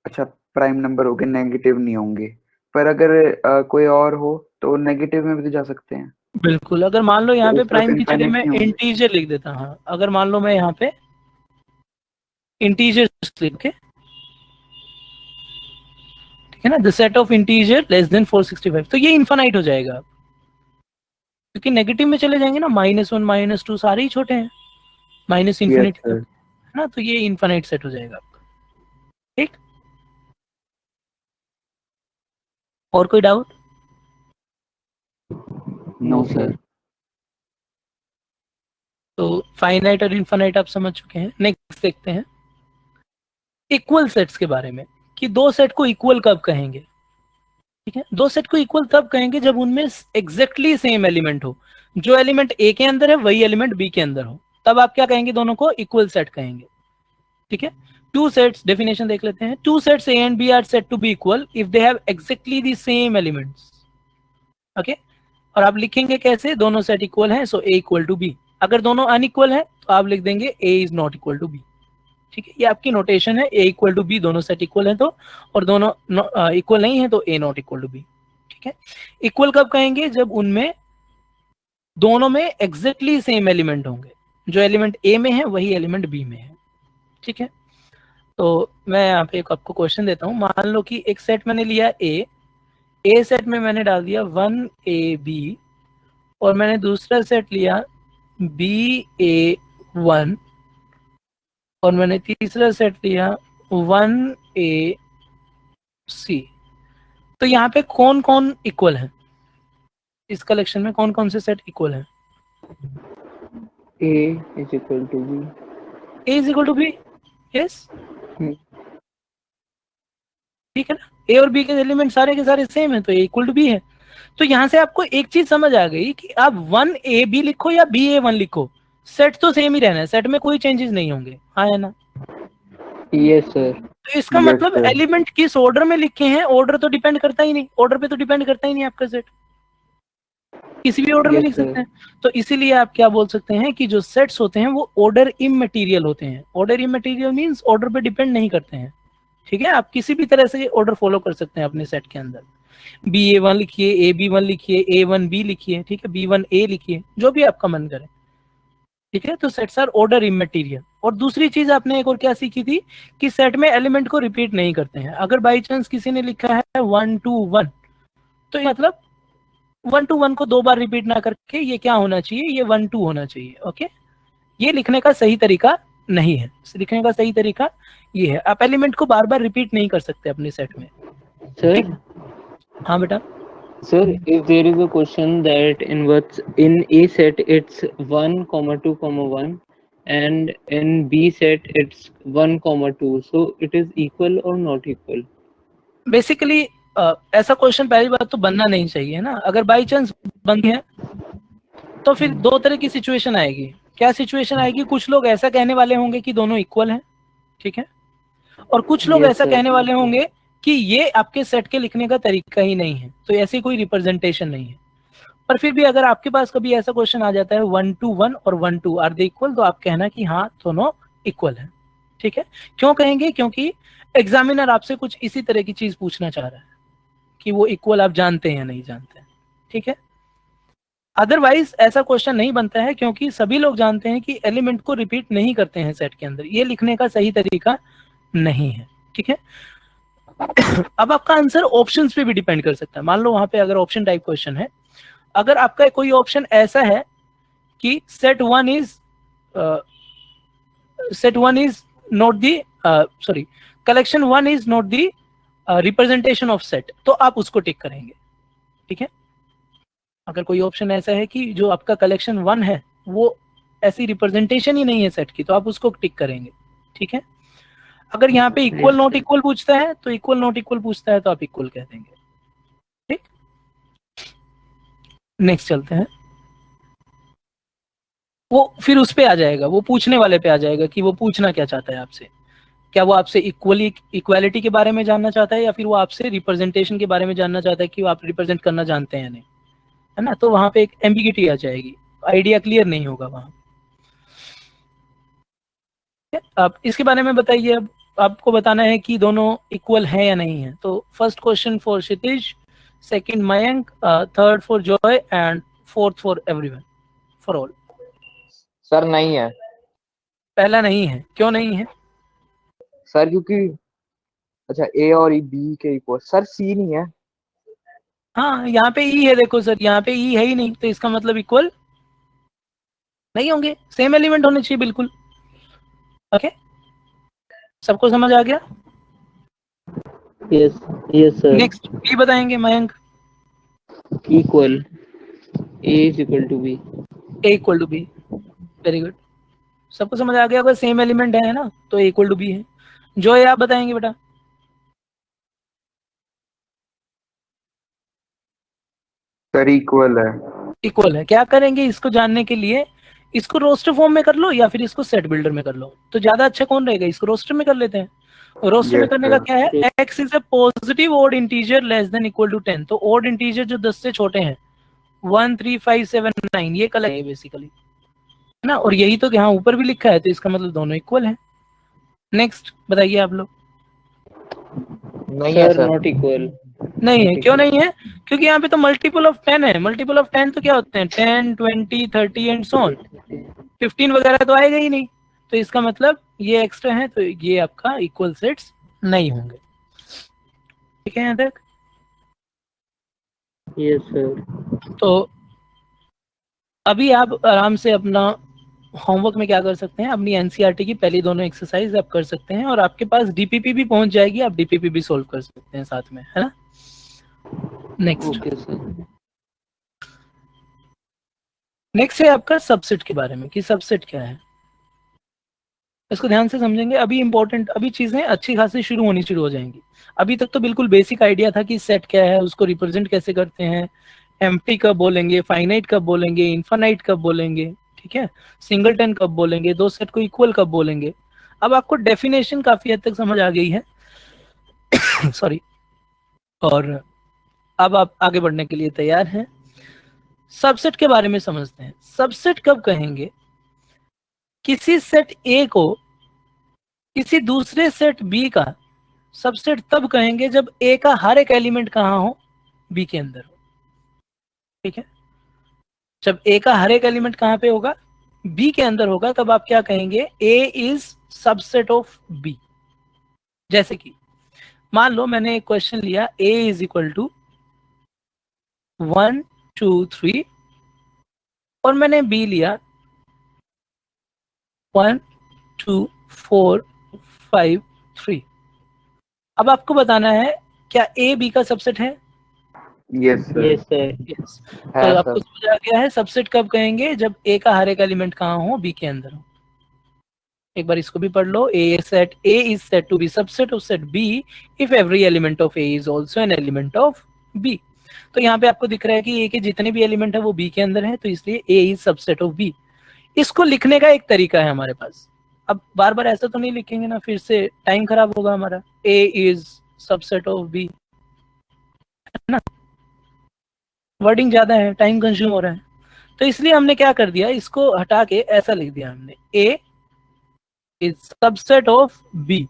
S3: अच्छा, प्राइम नंबर हो गए, नेगेटिव नहीं होंगे, पर अगर कोई और हो तो नेगेटिव में भी तो जा सकते हैं,
S1: बिल्कुल। अगर मान लो यहाँ
S3: तो
S1: पे
S3: उस तरफ
S1: प्राइम की जगह
S3: इनफाइनाइट
S1: मैं
S3: नहीं होंगे।
S1: इंटीजर लिख देता, हाँ अगर मान लो मैं यहाँ पे इंटीजर लिख के, ठीक है ना, the set of integer less then 465, तो ये इनफाइनाइट हो जाएगा, क्योंकि नेगेटिव में चले जाएंगे ना, -1 -2 सारे ही छोटे हैं, माइनस
S3: यस
S1: इंफिनिटी तक,
S3: सर।
S1: है ना, तो ये इनफाइनाइट सेट हो जाएगा आपका। ठीक, और कोई डाउट?
S3: No sir.
S1: तो फाइनाइट और इनफाइनाइट आप समझ चुके हैं। नेक्स्ट देखते हैं इक्वल सेट्स के बारे में, कि दो सेट को इक्वल कब कहेंगे। ठीक है, दो सेट को इक्वल तब कहेंगे जब उनमें एग्जैक्टली सेम एलिमेंट हो, जो एलिमेंट ए के अंदर है वही एलिमेंट बी के अंदर हो, तब आप क्या कहेंगे, दोनों को इक्वल सेट कहेंगे। ठीक है, टू सेट्स, डेफिनेशन देख लेते हैं। Two sets A and B are said to be equal if they have exactly the same elements. Okay, और आप लिखेंगे कैसे, दोनों सेट इक्वल हैं, so A equal to B. अगर दोनों अनइक्वल है तो आप लिख देंगे A is not equal to B. ठीक है, ये आपकी नोटेशन है, ए इक्वल टू बी, दोनों सेट इक्वल है तो, और दोनों इक्वल नहीं है तो ए नॉट इक्वल टू बी। ठीक है, इक्वल कब कहेंगे, जब उनमें दोनों में एग्जैक्टली सेम एलिमेंट होंगे, जो एलिमेंट ए में है वही एलिमेंट बी में है। ठीक है, तो मैं यहाँ पे एक आपको क्वेश्चन देता हूँ। मान लो कि एक सेट मैंने लिया ए सेट में मैंने डाल दिया 1ab, और मैंने दूसरा सेट लिया ba1, और मैंने तीसरा सेट लिया 1ac। तो यहाँ पे कौन कौन इक्वल है, इस कलेक्शन में कौन कौन से सेट इक्वल हैं?
S2: A is equal to B।
S1: a is equal to B, yes,
S2: hmm,
S1: ठीक है ना, ए और बी के एलिमेंट सारे के सारे सेम है तो ए इक्वल टू बी है। तो यहाँ से आपको एक चीज समझ आ गई कि आप 1ab लिखो या ba1 लिखो, सेट तो सेम ही रहना है, सेट में कोई चेंजेस नहीं होंगे, हाँ है ना।
S2: Yes sir.
S1: तो इसका
S3: यस
S1: मतलब
S3: सर।
S1: एलिमेंट किस ऑर्डर में लिखे हैं, ऑर्डर तो डिपेंड करता ही नहीं, ऑर्डर पे तो डिपेंड करता ही नहीं आपका सेट, किसी भी ऑर्डर में
S2: यस
S1: लिख सकते
S2: सर।
S1: हैं। तो इसीलिए आप क्या बोल सकते हैं कि जो सेट्स होते हैं वो ऑर्डर इमटेरियल होते हैं। ऑर्डर इमटेरियल मींस ऑर्डर पे डिपेंड नहीं करते हैं। ठीक है, आप किसी भी तरह से ऑर्डर फॉलो कर सकते हैं अपने सेट के अंदर, ba1 लिखिए, ab1 लिखिए, a1b लिखिए, ठीक है, b1a लिखिए, जो भी आपका मन करे। ठीक है, तो सेट्स आर ऑर्डर इमटेरियल। और दूसरी चीज आपने एक और क्या सीखी थी, कि सेट में एलिमेंट को रिपीट नहीं करते हैं। अगर बाई चांस किसी ने लिखा है 1 2 1, तो ये मतलब 1 2 1 को दो बार रिपीट ना करके ये क्या होना चाहिए, ये 1 2 होना चाहिए। ओके, ये लिखने का सही तरीका नहीं है, लिखने का सही तरीका ये है, आप एलिमेंट को बार बार रिपीट नहीं कर सकते अपने सेट में।
S2: सर
S1: हाँ बेटा,
S2: sir, if there is a question that in A set it's 1 comma 2 comma 1 and in B set it's 1 comma 2, so it is equal or not equal?
S1: Basically ऐसा question पहली बात तो बनना नहीं चाहिए, है ना। अगर बाई चांस बन गया तो फिर दो तरह की सिचुएशन आएगी। क्या सिचुएशन आएगी, कुछ लोग ऐसा कहने वाले होंगे कि दोनों इक्वल हैं, ठीक है, और कुछ लोग
S2: Yes
S1: ऐसा
S2: sir।
S1: कहने वाले होंगे कि ये आपके सेट के लिखने का तरीका ही नहीं है, तो ऐसी कोई रिप्रेजेंटेशन नहीं है। पर फिर भी अगर आपके पास कभी ऐसा क्वेश्चन आ जाता है 1 2 1 और 1 2 आर दे इक्वल, तो आप कहना कि हाँ दोनों इक्वल है। ठीक है, क्यों कहेंगे, क्योंकि एग्जामिनर आपसे कुछ इसी तरह की चीज पूछना चाह रहा है कि वो इक्वल आप जानते हैं या नहीं जानते हैं। ठीक है, अदरवाइज ऐसा क्वेश्चन नहीं बनता है, क्योंकि सभी लोग जानते हैं कि एलिमेंट को रिपीट नहीं करते हैं सेट के अंदर, ये लिखने का सही तरीका नहीं है। ठीक है, अब आपका आंसर ऑप्शंस पे भी डिपेंड कर सकता है। मान लो वहां पे अगर ऑप्शन टाइप क्वेश्चन है, अगर आपका कोई ऑप्शन ऐसा है कि set one is not the sorry collection one is not the representation of set, तो आप उसको टिक करेंगे। ठीक है, अगर कोई ऑप्शन ऐसा है कि जो आपका कलेक्शन वन है वो ऐसी रिप्रेजेंटेशन ही नहीं है सेट की, तो आप उसको टिक करेंगे। ठीक है, अगर यहाँ पे इक्वल नॉट इक्वल पूछता है तो इक्वल नॉट इक्वल पूछता है तो आप इक्वल कह देंगे। ठीक, नेक्स्ट चलते हैं। वो फिर उस पे आ जाएगा, वो पूछने वाले पे आ जाएगा कि वो पूछना क्या चाहता है आपसे। क्या वो आपसे इक्वालिटी के बारे में जानना चाहता है, या फिर वो आपसे रिप्रेजेंटेशन के बारे में जानना चाहता है कि वो आप रिप्रेजेंट करना जानते हैं या नहीं, है ना। तो वहां पे एक एम्बिगिटी आ जाएगी, आइडिया क्लियर नहीं होगा वहां। आप इसके बारे में बताइए। अब आपको बताना है कि दोनों इक्वल हैं या नहीं है। तो first question for Kshitij, second Mayank, third for Joy and fourth for everyone, for all.
S4: Sir नहीं है
S1: पहला नहीं है, क्यों नहीं है?
S4: सर, क्योंकि अच्छा ए और बी के इक्वल, सर सी नहीं है।
S1: हाँ, यहाँ पे ई है, देखो सर, यहाँ पे ई है ही नहीं, तो इसका मतलब इक्वल नहीं होंगे, सेम एलिमेंट होने चाहिए बिल्कुल। ओके, सबको समझ आ गया?
S2: Yes yes sir.
S1: Next B बताएंगे Mayank.
S2: Equal, A is equal to B.
S1: A equal to B, very good. सबको समझ आ गया होगा, सेम एलिमेंट है ना, तो ए इक्वल टू बी है। जो है आप बताएंगे बेटा।
S3: सर इक्वल है।
S1: इक्वल है। क्या करेंगे इसको जानने के लिए? इसको रोस्टर फॉर्म में कर लो या फिर इसको सेट बिल्डर में कर लो, तो ज्यादा अच्छा कौन रहेगा? इसको रोस्टर में कर लेते हैं। रोस्टर में
S3: यस
S1: करने का
S3: सर।
S1: क्या है, x is a positive odd integer less than equal to 10। तो ओड इंटीजर जो 10 से छोटे हैं, 1 3 5 7 9, ये कलर है बेसिकली, है ना। और यही तो यहाँ ऊपर भी लिखा है, तो इसका मतलब दोनों इक्वल है। नेक्स्ट बताइए आप लोग।
S4: नहीं है
S2: सर
S4: सर।
S2: Not equal.
S1: नहीं है, क्यों नहीं है? क्योंकि यहाँ पे तो मल्टीपल ऑफ 10 है। मल्टीपल ऑफ 10 तो क्या होते हैं, 10 20 30 एंड सो ऑन। 15 वगैरह तो आएगा ही नहीं, तो इसका मतलब ये एक्स्ट्रा है, तो ये आपका इक्वल सेट्स नहीं होंगे। ठीक है यहाँ तक?
S2: Yes sir.
S1: तो अभी आप आराम से अपना होमवर्क में क्या कर सकते हैं, अपनी एनसीईआरटी की पहली दोनों एक्सरसाइज आप कर सकते हैं, और आपके पास डीपीपी भी पहुंच जाएगी, आप डीपीपी भी सोल्व कर सकते हैं साथ में, है ना। Next
S2: okay sir.
S1: नेक्स्ट है आपका सबसेट के बारे में, कि सबसेट क्या है। इसको ध्यान से समझेंगे। अभी इंपॉर्टेंट, अभी चीजें अच्छी खासी शुरू होनी शुरू हो जाएंगी। अभी तक तो बिल्कुल बेसिक आइडिया था कि सेट क्या है, उसको रिप्रेजेंट कैसे करते हैं, एम्प्टी कब बोलेंगे, फाइनाइट कब बोलेंगे, इन्फानाइट कब बोलेंगे, ठीक है, सिंगलटन कब बोलेंगे, दो सेट को इक्वल कब बोलेंगे। अब आपको डेफिनेशन काफी हद तक समझ आ गई है सॉरी। और अब आप आगे बढ़ने के लिए तैयार हैं। सबसेट के बारे में समझते हैं। सबसेट कब कहेंगे? किसी सेट ए को किसी दूसरे सेट बी का सबसेट तब कहेंगे जब ए का हर एक एलिमेंट कहाँ हो, बी के अंदर हो। ठीक है, जब ए का हर एक एलिमेंट कहाँ पे होगा, बी के अंदर होगा, तब आप क्या कहेंगे, ए इज सबसेट ऑफ बी। जैसे कि मान लो मैंने एक क्वेश्चन लिया, ए इज इक्वल टू 1 2 3, और मैंने बी लिया 1 2 4 5 3। अब आपको बताना है क्या ए बी का सबसेट है?
S3: Yes sir.
S2: Yes sir.
S1: Yes.
S4: है
S1: तो
S4: सर।
S1: आपको समझ आ गया है सबसेट कब कहेंगे, जब ए का हर एक एलिमेंट कहाँ हो, बी के अंदर हो। एक बार इसको भी पढ़ लो, A is set to be subset of set B if every element of A is also an element of B. तो यहाँ पे आपको दिख रहा है कि ए के जितने भी एलिमेंट है वो बी के अंदर है, तो इसलिए ए इज सबसेट ऑफ बी। इसको लिखने का एक तरीका है हमारे पास। अब बार बार ऐसा तो नहीं लिखेंगे ना, फिर से टाइम खराब होगा हमारा। ए इज सबसेट ऑफ बी, है ना, वर्डिंग ज्यादा है, टाइम कंज्यूम हो रहा है। तो इसलिए हमने क्या कर दिया, इसको हटा के ऐसा लिख दिया हमने, ए इज सबसेट ऑफ बी।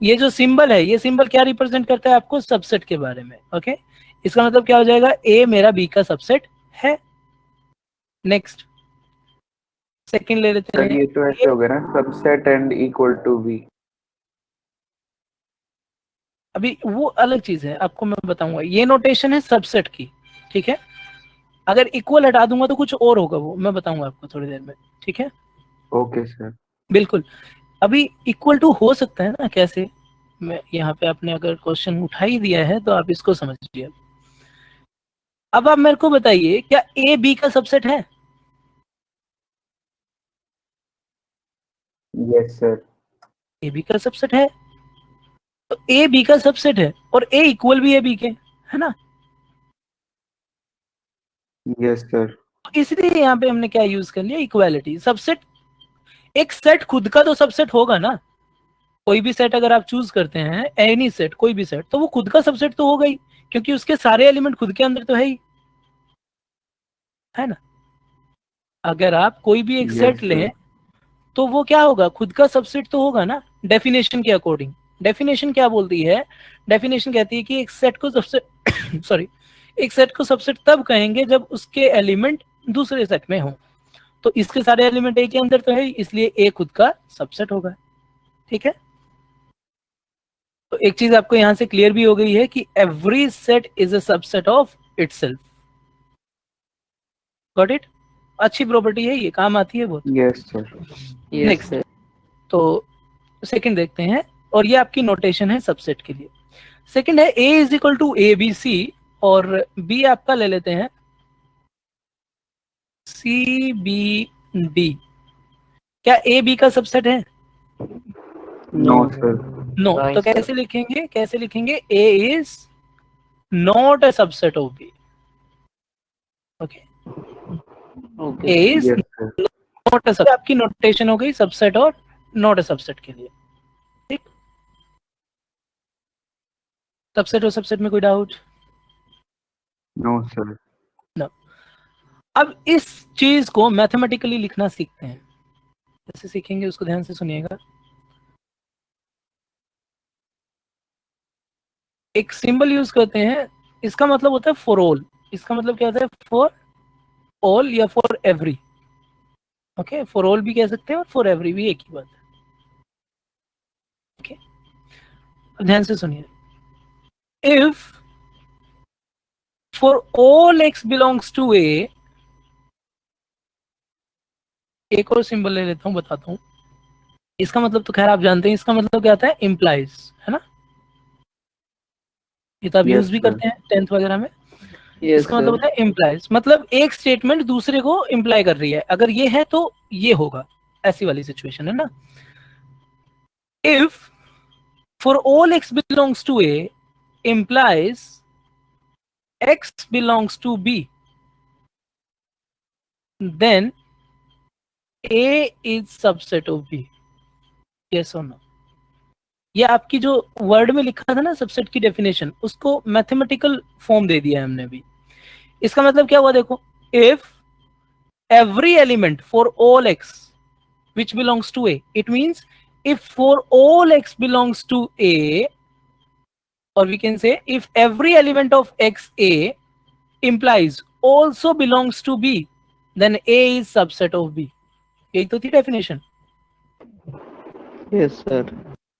S1: ये जो सिंबल है, ये सिंबल क्या रिप्रेजेंट करता है आपको, सबसेट के बारे में। ओके, इसका मतलब क्या हो जाएगा, ए मेरा बी का सबसेट है। नेक्स्ट सेकंड ले लेते
S3: सर
S1: हैं।
S3: ये तो ऐसे हो गया ना, subset and equal to B.
S1: अभी वो अलग चीज है, आपको मैं बताऊंगा। ये नोटेशन है सबसेट की, ठीक है। अगर इक्वल हटा दूंगा तो कुछ और होगा, वो मैं बताऊंगा आपको थोड़ी देर में, ठीक है।
S3: Okay sir.
S1: बिल्कुल। अभी इक्वल टू हो सकता है ना कैसे, मैं यहाँ पे आपने अगर क्वेश्चन उठा ही दिया है तो आप इसको समझिए। अब आप मेरे को बताइए, क्या ए बी का सबसेट है?
S3: Yes sir.
S1: ए बी का सबसेट है, तो ए बी का सबसेट है, और ए इक्वल भी है बी के, है ना।
S3: Yes sir.
S1: इसलिए यहाँ पे हमने क्या यूज कर लिया, इक्वालिटी। सबसेट, एक सेट खुद का तो सबसेट होगा ना, कोई भी सेट अगर आप चूज करते हैं, एनी सेट, कोई भी सेट, तो वो खुद का सबसेट तो होगा ही, क्योंकि उसके सारे एलिमेंट खुद के अंदर तो है ही, है ना। अगर आप कोई भी एक
S3: यस
S1: सेट
S3: सर।
S1: लें तो वो क्या होगा, खुद का सबसेट तो होगा ना, डेफिनेशन के अकॉर्डिंग। डेफिनेशन क्या बोलती है, डेफिनेशन कहती है कि एक सेट को सबसेट सॉरी, एक सेट को सबसेट तब कहेंगे जब उसके एलिमेंट दूसरे सेट में हो। तो इसके सारे एलिमेंट ए के अंदर तो है ही, इसलिए ए खुद का सबसेट होगा। ठीक है, तो एक चीज आपको यहां से क्लियर भी हो गई है कि every set is a subset of itself. Got it. अच्छी प्रॉपर्टी है, ये काम आती है बहुत।
S3: Yes sir.
S2: Yes
S1: next,
S2: sir.
S1: तो सेकंड देखते हैं, और ये आपकी नोटेशन है सबसेट के लिए। सेकंड है A is equal to A B C, और बी आपका ले लेते हैं सी बी डी। क्या ए बी का सबसेट है?
S3: No sir.
S1: नो।
S2: Right,
S1: तो
S2: sir.
S1: कैसे लिखेंगे, कैसे लिखेंगे, A is not a subset of B. Okay,
S2: Okay.
S1: A is
S3: yes sir.
S1: Not a subset, आपकी नोटेशन हो गई सबसेट और नॉट अ सबसेट के लिए। ठीक, सबसेट और सबसेट में कोई डाउट?
S3: No sir.
S1: नो। अब इस चीज को मैथमेटिकली लिखना सीखते हैं। कैसे सीखेंगे उसको ध्यान से सुनिएगा। एक सिंबल यूज करते हैं, इसका मतलब होता है फॉर ऑल। इसका मतलब क्या होता है, फॉर ऑल या for every. Okay, for all भी कह सकते हैं और फॉर एवरी भी एक ही बात है। ओके, अब ध्यान से सुनिए। If for all X belongs to A, एक और सिंबल ले लेता हूं, बताता हूं। इसका मतलब तो खैर आप जानते हैं, इसका मतलब क्या आता है, इम्प्लाइज, है ना। ये तो आप
S3: Yes,
S1: यूज भी
S3: sir.
S1: करते हैं 10th वगैरह में।
S2: Yes,
S1: इसका मतलब
S2: sir.
S1: होता है इम्प्लाइज, मतलब एक स्टेटमेंट दूसरे को इम्प्लाई कर रही है। अगर ये है तो ये होगा, ऐसी वाली सिचुएशन है ना। If for all X belongs to A implies x belongs to b, then a is subset of b. yes or no? ये आपकी जो वर्ड में लिखा था ना सबसेट की डेफिनेशन, उसको मैथमेटिकल फॉर्म दे दिया है हमने भी। इसका मतलब क्या हुआ, देखो, if every element for all x which belongs to a, it means if for all x belongs to a, or we can say if every element of x a implies also belongs to b, then a is subset of b. यही तो थी definition,
S2: Yes, sir.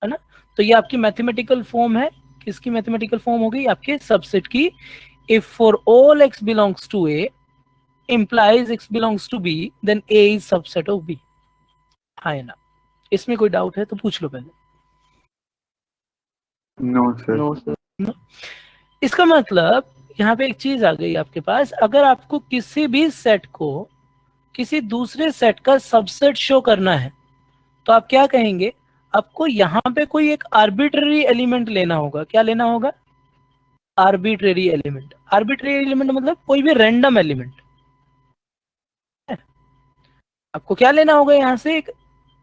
S1: है ना। तो ये आपकी mathematical form है, किसकी मैथमेटिकल फॉर्म हो गई, आपके सबसेट की। If for all x belongs to a implies x belongs to b, then a is subset of b. हाँ है ना। इसमें कोई डाउट है तो पूछ लो पहले।
S3: No, sir.
S2: No, sir.
S1: इसका मतलब यहाँ पे एक चीज आ गई आपके पास, अगर आपको किसी भी सेट को किसी दूसरे सेट का सबसेट शो करना है, तो आप क्या कहेंगे, आपको यहाँ पे कोई एक आर्बिट्ररी एलिमेंट लेना होगा। क्या लेना होगा, आर्बिट्ररी एलिमेंट। आर्बिट्ररी एलिमेंट मतलब कोई भी रैंडम एलिमेंट। आपको क्या लेना होगा, यहाँ से एक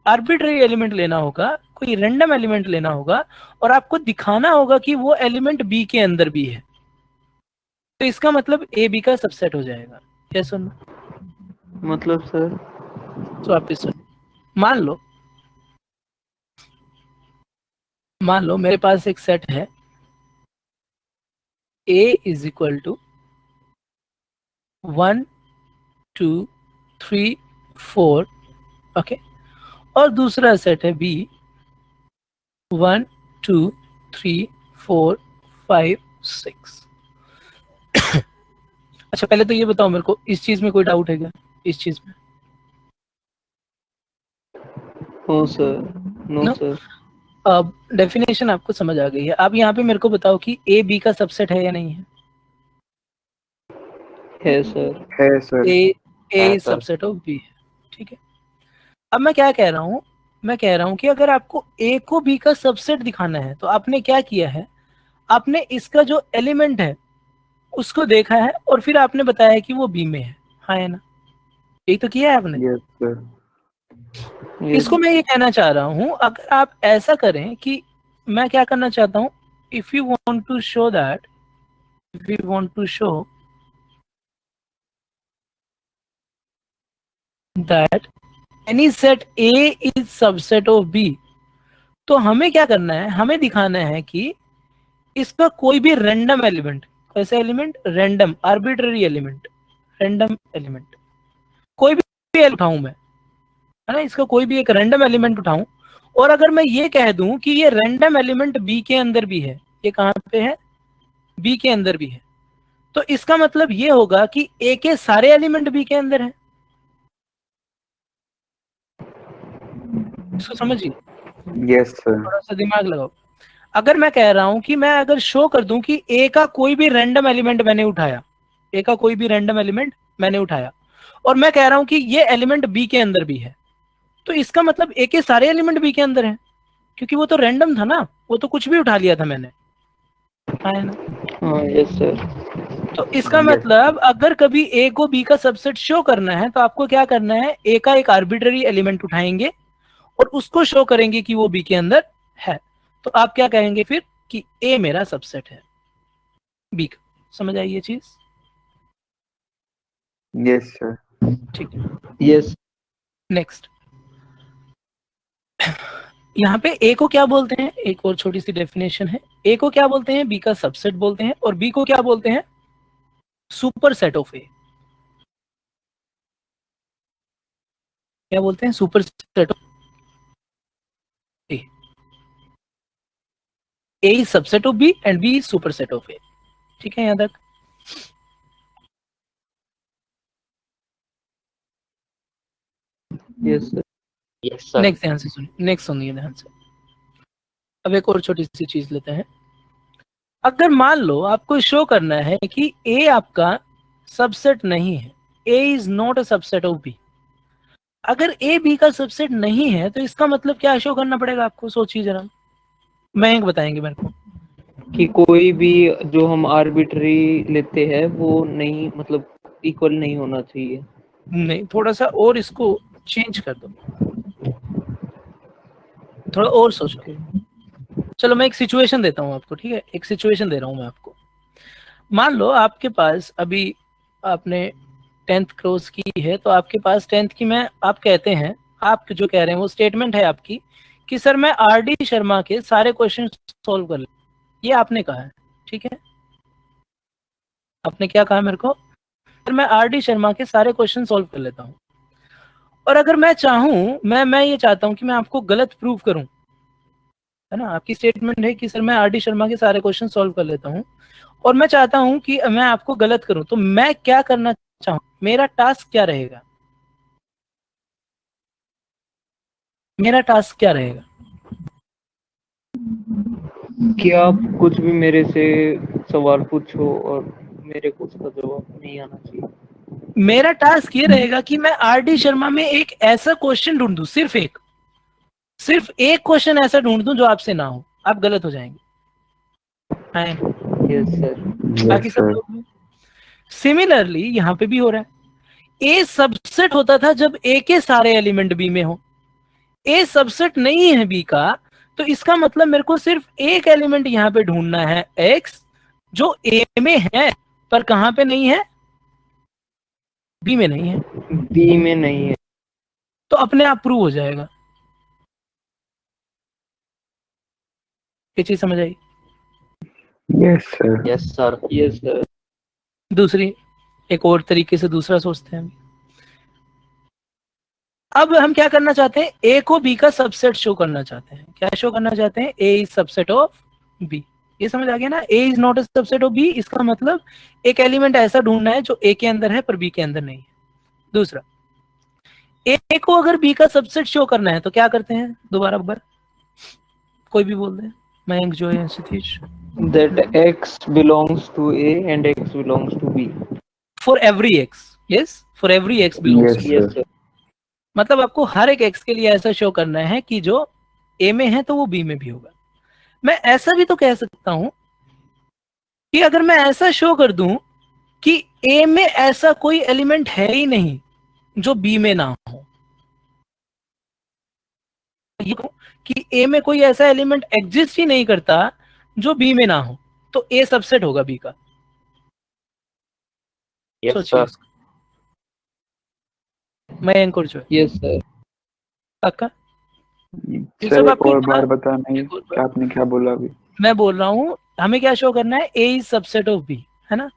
S1: आर्बिट्ररी एलिमेंट लेना होगा, कोई रैंडम एलिमेंट लेना होगा, और आपको दिखाना होगा कि वो एलिमेंट बी के अंदर भी है। तो इसका मतलब ए बी का सबसेट हो जाएगा। क्या सुन,
S2: मतलब सर,
S1: तो आप सुन, मान लो मेरे पास एक सेट है, a is equal to 1 2 3 4, okay, और दूसरा सेट है b 1 2 3 4 5 6। अच्छा, पहले तो ये बताओ मेरे को, इस चीज में कोई डाउट है क्या, इस चीज में?
S2: No sir, no
S1: No?
S2: Sir.
S1: अब डेफिनेशन आपको समझ आ गई है। अब यहाँ पे मेरे को बताओ कि ए बी का सबसेट है या नहीं है।
S2: है सर।
S3: है sir.
S1: A subset of B है, ठीक है। अब मैं क्या कह रहा हूँ, मैं कह रहा हूँ कि अगर आपको ए को बी का सबसेट दिखाना है, तो आपने क्या किया है, आपने इसका जो एलिमेंट है उसको देखा है और फिर आपने बताया कि वो बी में है, हाँ है ना, यही तो किया है आपने।
S3: Yes sir.
S1: इसको मैं ये कहना चाह रहा हूं, अगर आप ऐसा करें कि मैं क्या करना चाहता हूं, if you want to show that, if you want to show that any set A is subset of B, तो हमें क्या करना है, हमें दिखाना है कि इसका कोई भी रैंडम एलिमेंट, कैसे element, random arbitrary element, random element कोई भी उठाऊं मैं, है ना, इसका कोई भी एक रैंडम एलिमेंट उठाऊं, और अगर मैं ये कह दूं कि ये रैंडम एलिमेंट बी के अंदर भी है, ये कहां पे है, बी के अंदर भी है, तो इसका मतलब ये होगा कि ए के सारे एलिमेंट बी के अंदर है। इसको समझिए,
S3: यस सर।
S1: थोड़ा सा दिमाग लगाओ। अगर मैं कह रहा हूं कि मैं अगर शो कर दूं कि ए का कोई भी रैंडम एलिमेंट मैंने उठाया, ए का कोई भी रैंडम एलिमेंट मैंने उठाया, और मैं कह रहा हूं कि ये एलिमेंट बी के अंदर भी है, तो इसका मतलब ए के सारे एलिमेंट बी के अंदर हैं, क्योंकि वो तो रैंडम था ना, वो तो कुछ भी उठा लिया था मैंने, है ना।
S2: हाँ यस सर।
S1: तो इसका
S3: Yes.
S1: मतलब अगर कभी ए को बी का सबसेट शो करना है तो आपको क्या करना है, ए का एक आर्बिट्ररी एलिमेंट उठाएंगे और उसको शो करेंगे कि वो बी के अंदर है, तो आप क्या कहेंगे फिर कि ए मेरा सबसेट है बी का। समझ आई ये चीज?
S3: Yes sir.
S1: ठीक है,
S2: यस
S1: नेक्स्ट। यहाँ पे ए को क्या बोलते हैं, एक और छोटी सी डेफिनेशन है, ए को क्या बोलते हैं, बी का सबसेट बोलते हैं, और बी को क्या बोलते हैं, सुपर सेट ऑफ ए। क्या बोलते हैं, super set of A. A is subset of B and B is super set of A. ठीक है यहां तक?
S2: Yes sir.
S4: Yes, sir.
S1: Next ध्यान से सुनिए, नेक्स्ट सुनिए ध्यान से। अब एक और छोटी सी चीज लेते हैं। अगर मान लो आपको शो करना है कि ए आपका सबसेट नहीं है, A is not a subset of B, अगर ए बी का सबसेट नहीं है तो इसका मतलब क्या शो करना पड़ेगा आपको, सोचिए जरा, मयंक बताएंगे मेरे को।
S2: कि कोई भी जो हम आर्बिट्री लेते हैं वो नहीं, मतलब इक्वल नहीं होना चाहिए।
S1: नहीं, थोड़ा सा और इसको चेंज कर दो, थोड़ा और सोचो। चलो मैं एक सिचुएशन देता हूँ आपको, ठीक है, एक सिचुएशन दे रहा हूँ मैं आपको। मान लो आपके पास अभी आपने 10th क्रॉस की है, तो आपके पास 10th की, मैं आप कहते हैं, आप जो कह रहे हैं वो स्टेटमेंट है आपकी कि सर मैं आर.डी. शर्मा के सारे क्वेश्चन सॉल्व कर ले, ये आपने कहा है, ठीक है। आपने क्या कहा मेरे को, सर मैं आर.डी. शर्मा के सारे क्वेश्चन सॉल्व कर लेता हूँ, और अगर मैं चाहूँ, मैं ये चाहता हूँ कि मैं आपको गलत प्रूव करूँ, है ना, आपकी स्टेटमेंट है कि सर मैं आर.डी. शर्मा के सारे क्वेश्चन सॉल्व कर लेता हूँ और मैं चाहता हूँ कि मैं आपको गलत करूँ, तो मैं क्या करना चाहूँ, मेरा टास्क क्या रहेगा, मेरा टास्क क्या रहेगा?
S2: कि आप कुछ भी मेरे से सवाल पूछो और मेरे को उसका जवाब नहीं आना चाहिए।
S1: मेरा टास्क ये रहेगा कि मैं आर.डी. शर्मा में एक ऐसा क्वेश्चन ढूंढ दूं, सिर्फ एक क्वेश्चन ऐसा ढूंढ दूं जो आपसे ना हो, आप गलत हो जाएंगे।
S2: Yes sir.
S1: बाकी
S3: यस
S1: सब
S3: सर।
S1: लोग सिमिलरली यहाँ पे भी हो रहा है। ए सबसेट होता था जब ए के सारे एलिमेंट बी में हो, ए सबसेट नहीं है बी का, तो इसका मतलब मेरे को सिर्फ एक एलिमेंट यहाँ पे ढूंढना है एक्स, जो ए में है पर कहाँ पे नहीं है, बी में नहीं है,
S2: बी में नहीं है।
S1: तो अपने आप प्रूव हो जाएगा। ये चीज समझ आई?
S3: Yes sir.
S4: Yes, sir.
S2: Yes sir.
S1: दूसरी, एक और तरीके से दूसरा सोचते हैं हम। अब हम क्या करना चाहते हैं, ए को बी का सबसेट शो करना चाहते हैं। क्या शो करना चाहते हैं, A is subset of B. ये समझ आ गया ना, A is not a subset of B, इसका मतलब एक एलिमेंट ऐसा ढूंढना है जो ए के अंदर है पर बी के अंदर नहीं है। दूसरा, ए को अगर बी का सबसेट शो करना है तो क्या करते हैं, दोबारा बार कोई भी बोल दे, मयंक, जो है, Satish.
S2: That x belongs to A and x belongs to B.
S1: For every X, yes, for every X belongs
S3: Yes,
S1: to,
S2: yes
S3: sir.
S2: Sir.
S1: मतलब आपको हर एक एक्स के लिए ऐसा शो करना है कि जो ए में है तो वो बी में भी होगा। मैं ऐसा भी तो कह सकता हूं कि अगर मैं ऐसा शो कर दूं कि ए में ऐसा कोई एलिमेंट है ही नहीं जो बी में ना हो, कि ए में कोई ऐसा एलिमेंट एग्जिस्ट ही नहीं करता जो बी में ना हो, तो ए सबसेट होगा बी का।
S4: Yes,
S1: सोचिए
S4: sir.
S1: इसको। मैं एंकर जो है
S2: Yes, sir.
S1: पक्का। ये
S3: सर
S1: सब
S3: एक
S1: आपको
S3: और
S1: यहाँ-
S3: बार बताना ही
S1: एक और बार।
S3: क्या आपने क्या बोला अभी?
S1: मैं बोल रहा हूँ हमें क्या शो करना है, A is subset of B, है ना।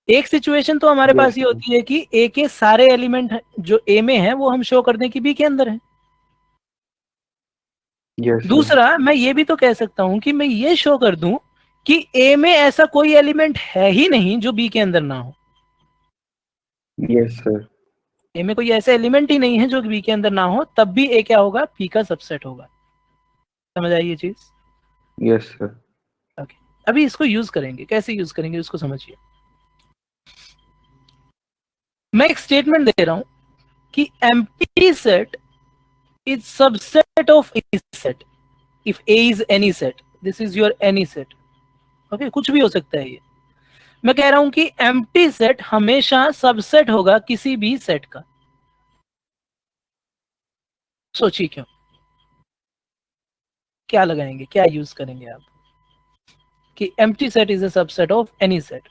S1: एक सिचुएशन तो हमारे
S3: Yes,
S1: पास ये
S3: sir.
S1: होती है कि ए के सारे एलिमेंट जो ए में है वो हम शो कर दें कि बी के अंदर है।
S3: Yes, sir.
S1: दूसरा मैं ये भी तो कह सकता हूं कि मैं ये शो कर दूं कि ए में ऐसा कोई एलिमेंट है ही नहीं जो बी के अंदर ना हो।
S3: Yes, sir.
S1: ए में कोई ऐसा एलिमेंट ही नहीं है जो बी के अंदर ना हो, तब भी ए क्या होगा, बी का सबसेट होगा। समझ आई ये चीज?
S3: Yes, sir.
S1: ओके, अभी इसको यूज करेंगे, कैसे यूज करेंगे उसको समझिए। मैं एक स्टेटमेंट दे रहा हूं कि empty set is subset of A set if A is any set, this is your any set. Okay, कुछ भी हो सकता है ये। मैं कह रहा हूं कि एम्प्टी सेट हमेशा सबसेट होगा किसी भी सेट का। सोचिए क्यों, क्या लगाएंगे, क्या यूज करेंगे आप कि empty set is a subset of any set.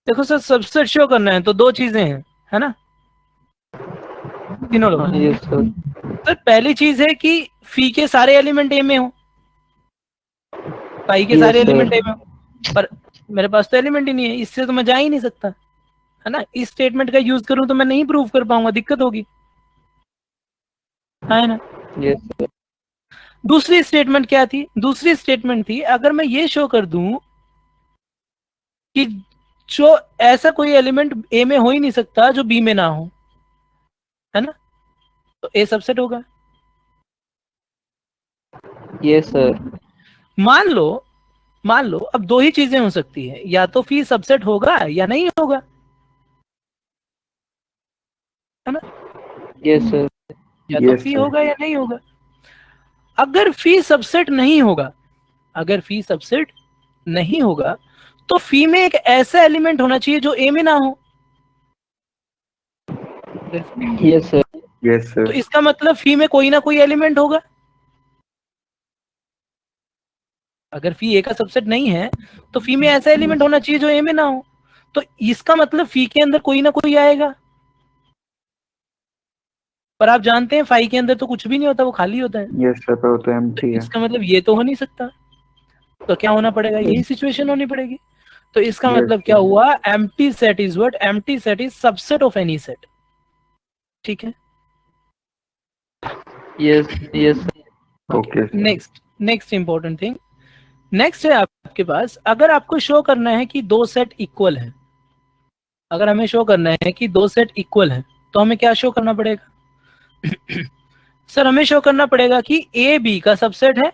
S1: देखो सर, सबसेट शो करना है तो दो चीजें हैं, है ना, तीनों लोग।
S2: Yes, sir.
S1: सर पहली चीज है कि फी के सारे एलिमेंट ए में हो, पाई के
S2: Yes,
S1: सारे
S2: sir.
S1: एलिमेंट ए में हो, पर मेरे पास तो एलिमेंट ही नहीं है, इससे तो मैं जा ही नहीं सकता, है ना। इस स्टेटमेंट का यूज करूं तो मैं नहीं प्रूव कर पाऊंगा, दिक्कत होगी, है ना।
S2: Yes, sir.
S1: दूसरी स्टेटमेंट क्या थी, दूसरी स्टेटमेंट थी अगर मैं ये शो कर दूं कि जो ऐसा कोई एलिमेंट ए में हो ही नहीं सकता जो बी में ना हो, है ना, तो ए सबसेट होगा।
S2: Yes, sir.
S1: मान लो अब दो ही चीजें हो सकती है, या तो फी सबसेट होगा या नहीं होगा, है ना,
S2: Yes, sir.
S1: या तो
S3: Yes,
S1: फी
S3: sir.
S1: होगा या नहीं होगा। अगर फी सबसेट नहीं होगा, अगर फी सबसेट नहीं होगा तो फी में एक ऐसा एलिमेंट होना चाहिए जो ए में ना हो।
S2: Yes, sir.
S3: Yes, sir.
S1: तो इसका मतलब फी में कोई ना कोई एलिमेंट होगा। अगर फी ए का सबसेट नहीं है तो फी में ऐसा एलिमेंट होना चाहिए जो ए में ना हो, तो इसका मतलब फी के अंदर कोई ना कोई आएगा। पर आप जानते हैं फाई के अंदर तो कुछ भी नहीं होता, वो खाली होता है,
S3: Yes, sir. पर वो तो
S1: तो
S3: empty है.
S1: इसका मतलब ये तो हो नहीं सकता, तो क्या होना पड़ेगा, यही सिचुएशन होनी पड़ेगी। तो इसका
S3: Yes,
S1: मतलब क्या
S3: sir.
S1: हुआ, empty set is what, empty set is subset of any set. ठीक है,
S2: Yes, yes, sir.
S3: Okay, sir.
S1: Next important thing, next है आपके पास, अगर आपको शो करना है कि दो सेट इक्वल है, अगर हमें शो करना है कि दो सेट इक्वल है तो हमें क्या शो करना पड़ेगा सर हमें शो करना पड़ेगा कि ए बी का सबसेट है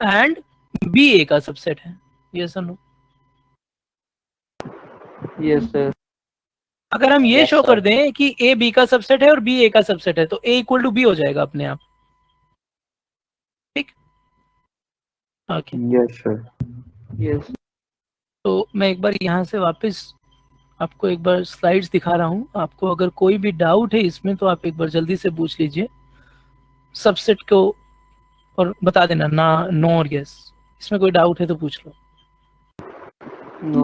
S1: एंड बी ए का सबसेट है। यस और नो?
S2: Yes, sir.
S1: अगर हम ये
S4: Yes,
S1: शो
S4: sir.
S1: कर दें कि ए बी का सबसेट है और बी ए का सबसेट है तो ए इक्वल टू बी हो जाएगा अपने आप। ठीक, ओके।
S3: Yes, sir.
S2: Yes.
S1: तो मैं एक बार यहाँ से वापस आपको एक बार स्लाइड्स दिखा रहा हूँ, आपको अगर कोई भी डाउट है इसमें तो आप एक बार जल्दी से पूछ लीजिए सबसेट को और बता देना ना, नो और यस। इसमें कोई डाउट है तो पूछ लो।
S2: No.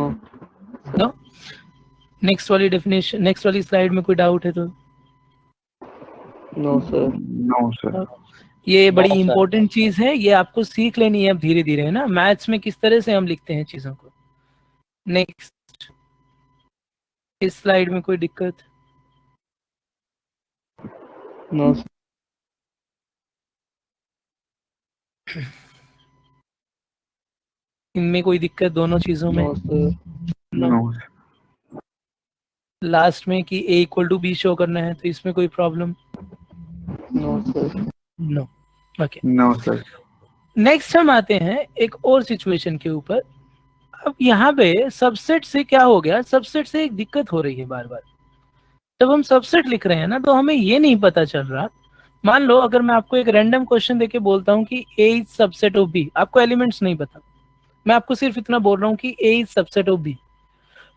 S1: नो, नेक्स्ट वाली डेफिनेशन, नेक्स्ट वाली स्लाइड में कोई डाउट है तो
S2: No, sir.
S3: No, sir.
S1: ये बड़ी
S4: No, sir.
S1: इंपॉर्टेंट चीज है, ये आपको सीख लेनी है अब धीरे धीरे, है ना, मैथ्स में किस तरह से हम लिखते हैं चीजों को। नेक्स्ट, इस स्लाइड में कोई दिक्कत?
S2: No, sir.
S1: इनमें कोई दिक्कत दोनों चीजों में?
S2: No, sir.
S3: No, sir.
S1: Last में कि A equal to B show करना है तो इसमें कोई problem?
S2: No, sir.
S1: No, okay.
S3: No, sir.
S1: Next हम आते हैं एक और सिचुएशन के ऊपर। अब यहाँ पे सबसेट से क्या हो गया, सबसेट से एक दिक्कत हो रही है बार बार जब हम सबसेट लिख रहे हैं ना तो हमें ये नहीं पता चल रहा, मान लो अगर मैं आपको एक रैंडम क्वेश्चन देके बोलता हूँ कि ए इज सबसेट ऑफ बी, आपको एलिमेंट्स नहीं पता, मैं आपको सिर्फ इतना बोल रहा हूँ कि ए इज सबसेट ऑफ बी,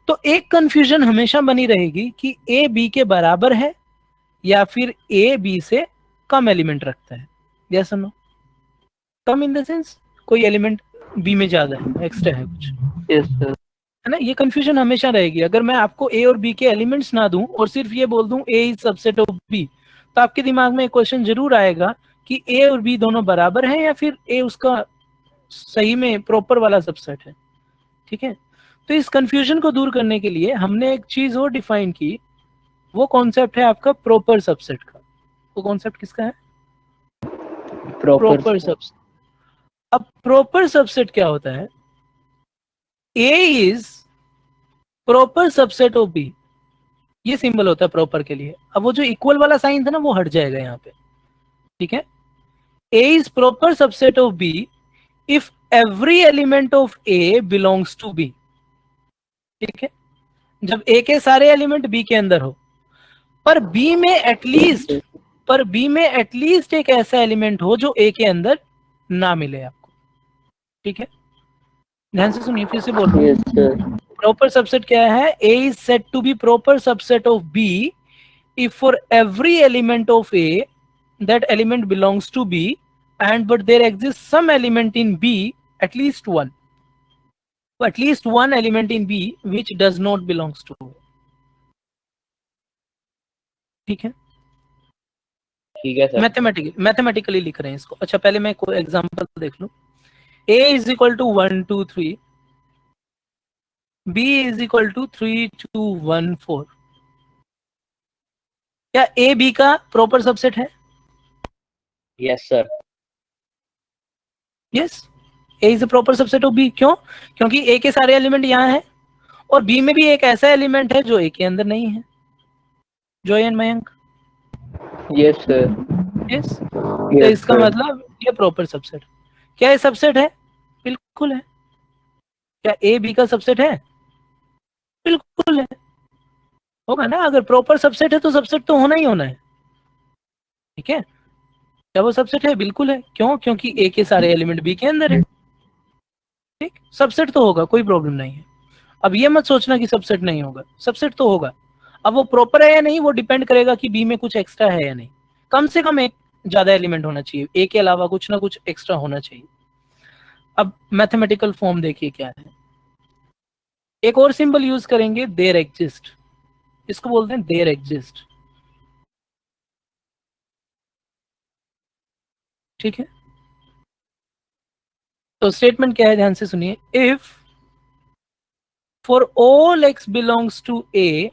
S1: तो एक कंफ्यूजन हमेशा बनी रहेगी कि ए बी के बराबर है या फिर ए बी से कम एलिमेंट रखता है। यस और नो? कम इन द सेंस कोई एलिमेंट बी में ज्यादा है, एक्स्ट्रा है कुछ,
S2: यस सर।
S1: है ना? ये कंफ्यूजन हमेशा रहेगी। अगर मैं आपको ए और बी के एलिमेंट्स ना दूं और सिर्फ ये बोल दूं ए इज सबसेट ऑफ बी, तो आपके दिमाग में एक क्वेश्चन जरूर आएगा कि ए और बी दोनों बराबर हैं या फिर ए उसका सही में प्रॉपर वाला सबसेट है। ठीक है, तो इस कंफ्यूजन को दूर करने के लिए हमने एक चीज और डिफाइन की, वो कॉन्सेप्ट है आपका प्रॉपर सबसेट का। वो कॉन्सेप्ट किसका है? Proper subset. अब प्रॉपर सबसेट क्या होता है? A is proper subset of B, ये सिंबल होता है प्रॉपर के लिए। अब वो जो इक्वल वाला साइन था ना वो हट जाएगा यहाँ पे। ठीक है, A is proper subset of B if every element of A belongs to B. ठीक है, जब ए के सारे एलिमेंट बी के अंदर हो, पर बी में एटलीस्ट एक ऐसा एलिमेंट हो जो ए के अंदर ना मिले आपको। ठीक है, ध्यान से सुनिए, फिर से बोल रहा हूँ। प्रॉपर सबसेट क्या है? A is said to be proper subset of B if for every element of A that element belongs to B and but there exists some element in B, at least one element in B which does not belongs to A. ठीक है,
S4: ठीक है sir.
S1: Mathematically लिख रहे हैं इसको। अच्छा, पहले मैं कोई एग्जांपल देख लूं। A is equal to 1 2 3, B is equal to 3 2 1 4। क्या A B का प्रॉपर सबसेट है?
S4: Yes sir.
S1: Yes, A is the proper subset of B। क्यों? क्योंकि A के सारे एलिमेंट यहाँ हैं और B में भी एक ऐसा एलिमेंट है जो A के अंदर नहीं है। Joy and Mayank?
S2: Yes sir.
S1: Yes, तो इसका मतलब ये प्रॉपर सबसेट। क्या ये सबसेट है? बिल्कुल है। क्या A B का सबसेट है? बिल्कुल है, होगा ना। अगर प्रॉपर सबसेट है तो सबसेट तो होना ही होना है। ठीक है, क्या वो सबसेट है? बिल्कुल है। क्यों? क्योंकि A के सारे एलिमेंट B के अंदर है। ठीक, सबसेट तो होगा, कोई प्रॉब्लम नहीं है। अब ये मत सोचना कि सबसेट नहीं होगा, सबसेट तो होगा। अब वो प्रॉपर है या नहीं वो डिपेंड करेगा कि बी में कुछ एक्स्ट्रा है या नहीं। कम से कम एक ज्यादा एलिमेंट होना चाहिए, ए के अलावा कुछ ना कुछ एक्स्ट्रा होना चाहिए। अब मैथमेटिकल फॉर्म देखिए क्या है। एक और सिंबल यूज करेंगे, देयर एग्जिस्ट। इसको बोलते हैं देयर एग्जिस्ट। ठीक है, तो स्टेटमेंट क्या है, ध्यान से सुनिए। If for all x belongs to A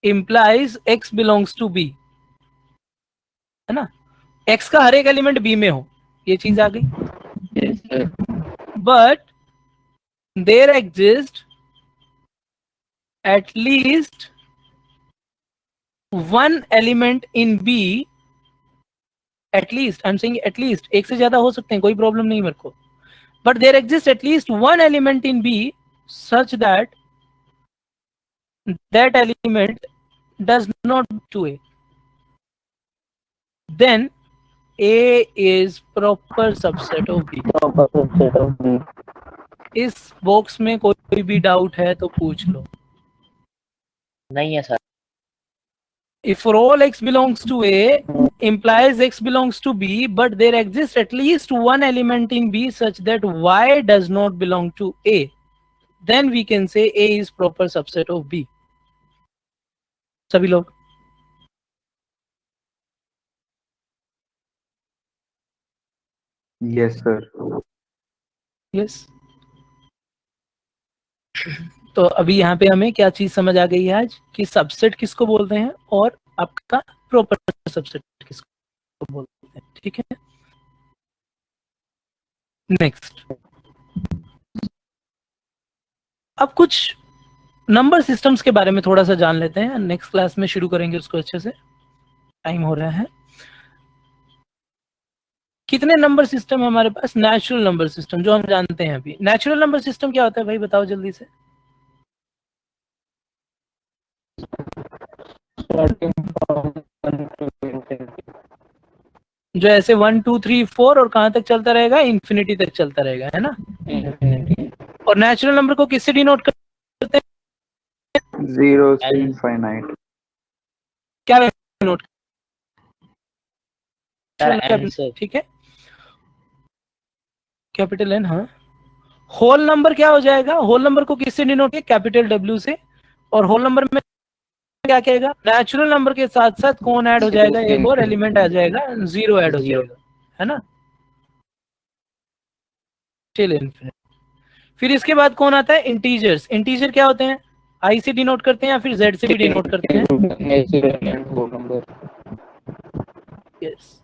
S1: implies x belongs to B, है ना? x का हर एक एलिमेंट B में हो, ये चीज आ गई। But there exists at least one element in B, at least I'm saying at least, एक से ज्यादा हो सकते हैं, कोई प्रॉब्लम नहीं मेरे को, but there exists at least one element in B such that that element does not belong to A, then A is proper subset of B. इस बॉक्स में कोई भी डाउट है तो पूछ लो।
S4: नहीं है sir.
S1: If for all x belongs to A implies x belongs to B, but there exists at least one element in B such that Y does not belong to A, then we can say A is proper subset of B. सभी लोग?
S3: Yes sir.
S1: Yes. तो अभी यहाँ पे हमें क्या चीज समझ आ गई है आज, कि सबसेट किसको बोलते हैं और आपका प्रॉपर सबसेट किसको बोलते हैं। ठीक है, नेक्स्ट। अब कुछ नंबर सिस्टम्स के बारे में थोड़ा सा जान लेते हैं, नेक्स्ट क्लास में शुरू करेंगे उसको अच्छे से, टाइम हो रहा है। कितने नंबर सिस्टम है हमारे पास? नेचुरल नंबर सिस्टम, जो हम जानते हैं अभी। नेचुरल नंबर सिस्टम क्या होता है भाई, बताओ जल्दी से।
S2: starting from 1 to infinity.
S1: जो ऐसे 1 2 3 4 और कहाँ तक चलता रहेगा, इन्फिनिटी तक चलता रहेगा, है ना।
S2: Infinity.
S1: और नेचुरल नंबर को किससे डिनोट करते हैं,
S3: 0 से
S4: L.
S3: इनफाइनाइट।
S1: क्या डिनोट,
S4: सर n से।
S1: ठीक है, कैपिटल एन। हाँ, होल नंबर क्या हो जाएगा, होल नंबर को किससे डिनोट किया, कैपिटल डब्ल्यू से। और होल नंबर में क्या कहेगा, नेचुरल नंबर के साथ साथ कौन ऐड हो जाएगा, एक और एलिमेंट आ जाएगा, जीरो ऐड हो
S4: Zero.
S1: जाएगा, है ना। चलिए इन्फिनिट। फिर इसके बाद कौन आता है, इंटीजर्स। इंटीजर क्या होते हैं, आई से डिनोट करते हैं या फिर जेड से भी डिनोट करते हैं।
S2: Natural and whole number.
S1: Yes,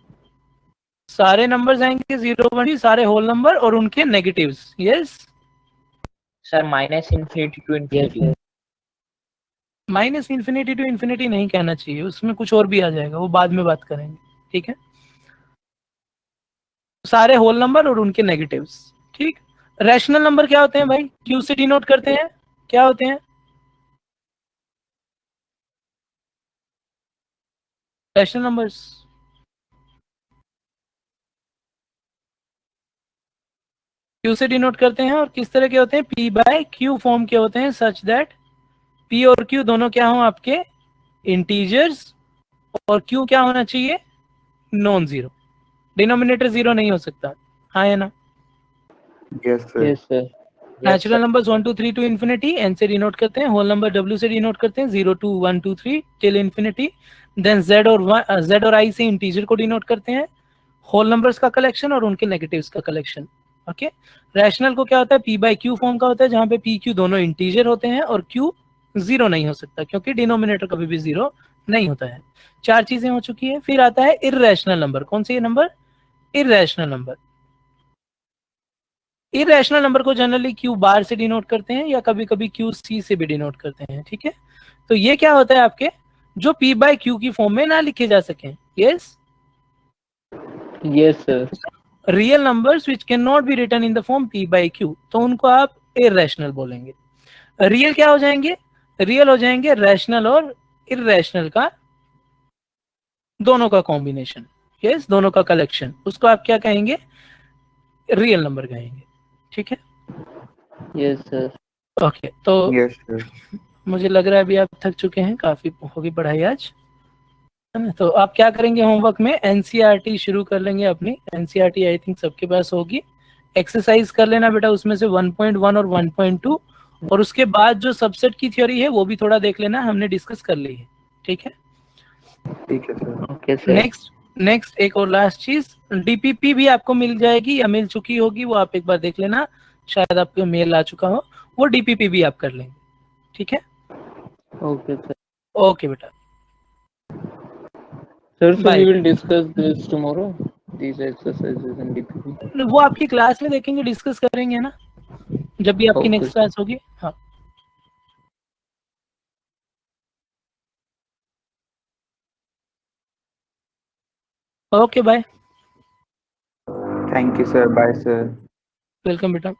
S1: सारे नंबर्स आएंगे 0 1 सारे होल नंबर और उनके negatives. Yes,
S4: sir minus infinity to infinity.
S1: Minus infinity to infinity नहीं कहना चाहिए, उसमें कुछ और भी आ जाएगा, वो बाद में बात करेंगे, ठीक है। सारे होल नंबर और उनके नेगेटिव्स, ठीक। रैशनल नंबर क्या होते हैं भाई, क्यू से डिनोट करते हैं, क्या होते हैं रैशनल नंबर्स। क्यू से डिनोट करते हैं और किस तरह के होते हैं, पी बाय क्यू फॉर्म के होते हैं, सच दैट पी और क्यू दोनों क्या हो आपके इंटीजर्स, और क्यू क्या होना चाहिए, नॉन जीरो, डिनोमिनेटर जीरो नहीं हो सकता, हाँ है ना।
S3: Yes sir.
S2: Yes, sir.
S1: Natural numbers 1 2 3 to infinity N से डिनोट करते हैं, होल नंबर डब्ल्यू से डिनोट करते हैं, 0 2 1 2 3 टिल इन्फिनिटी। देन जेड और आई से इंटीजर को डिनोट करते हैं, होल नंबर्स का कलेक्शन और उनके नेगेटिव्स का कलेक्शन। ओके, रैशनल को क्या होता है, पी बाय क्यू फॉर्म का होता है, जहां पे पी क्यू दोनों इंटीजर होते हैं और क्यू जीरो नहीं हो सकता क्योंकि डिनोमिनेटर कभी भी जीरो नहीं होता है। चार चीजें हो चुकी है। फिर आता है इर्रेशनल नंबर। कौन से number, irrational number. Irrational number को जनरली क्यू बार से डिनोट करते हैं या कभी कभी क्यू सी से भी डिनोट करते हैं, ठीक है। तो ये क्या होता है आपके, जो पी बाय क्यू की फॉर्म में ना लिखे जा सके। Yes,
S2: Yes, sir.
S1: Real numbers which can not be written in the form P by Q, तो उनको आप इरेशनल बोलेंगे। रियल क्या हो जाएंगे, रियल हो जाएंगे रैशनल और इरेशनल का दोनों का कॉम्बिनेशन। यस, दोनों का कलेक्शन, उसको आप क्या कहेंगे, रियल नंबर कहेंगे, ठीक है।
S2: Yes, sir.
S1: ओके, तो
S3: यस सर।
S1: मुझे लग रहा है अभी आप थक चुके हैं, काफी होगी पढ़ाई आज, है ना। तो आप क्या करेंगे, होमवर्क में एनसीईआरटी शुरू कर लेंगे अपनी। एनसीईआरटी आई थिंक सबके पास होगी। एक्सरसाइज कर लेना बेटा, उसमें से 1.1 और 1.2, और उसके बाद जो सबसेट की थ्योरी है वो भी थोड़ा देख लेना, हमने डिस्कस कर ली है, ठीक है।
S3: ठीक है सर।
S2: Okay, sir.
S1: नेक्स्ट एक और लास्ट चीज, डीपीपी भी आपको मिल जाएगी या मिल चुकी होगी, वो आप एक बार देख लेना, शायद आपको मेल आ चुका हो, वो डीपीपी भी आप कर लेंगे, ठीक है।
S2: Okay, sir.
S1: ओके बेटा,
S2: Sir, so
S1: Bye.
S2: we will discuss this tomorrow. These exercises in DPP.
S1: वो आपकी क्लास में देखेंगे, डिस्कस करेंगे ना, जब भी आपकी
S2: Okay.
S1: नेक्स्ट क्लास होगी। हाँ, okay bye,
S3: thank you sir. Bye sir.
S1: Welcome बेटा।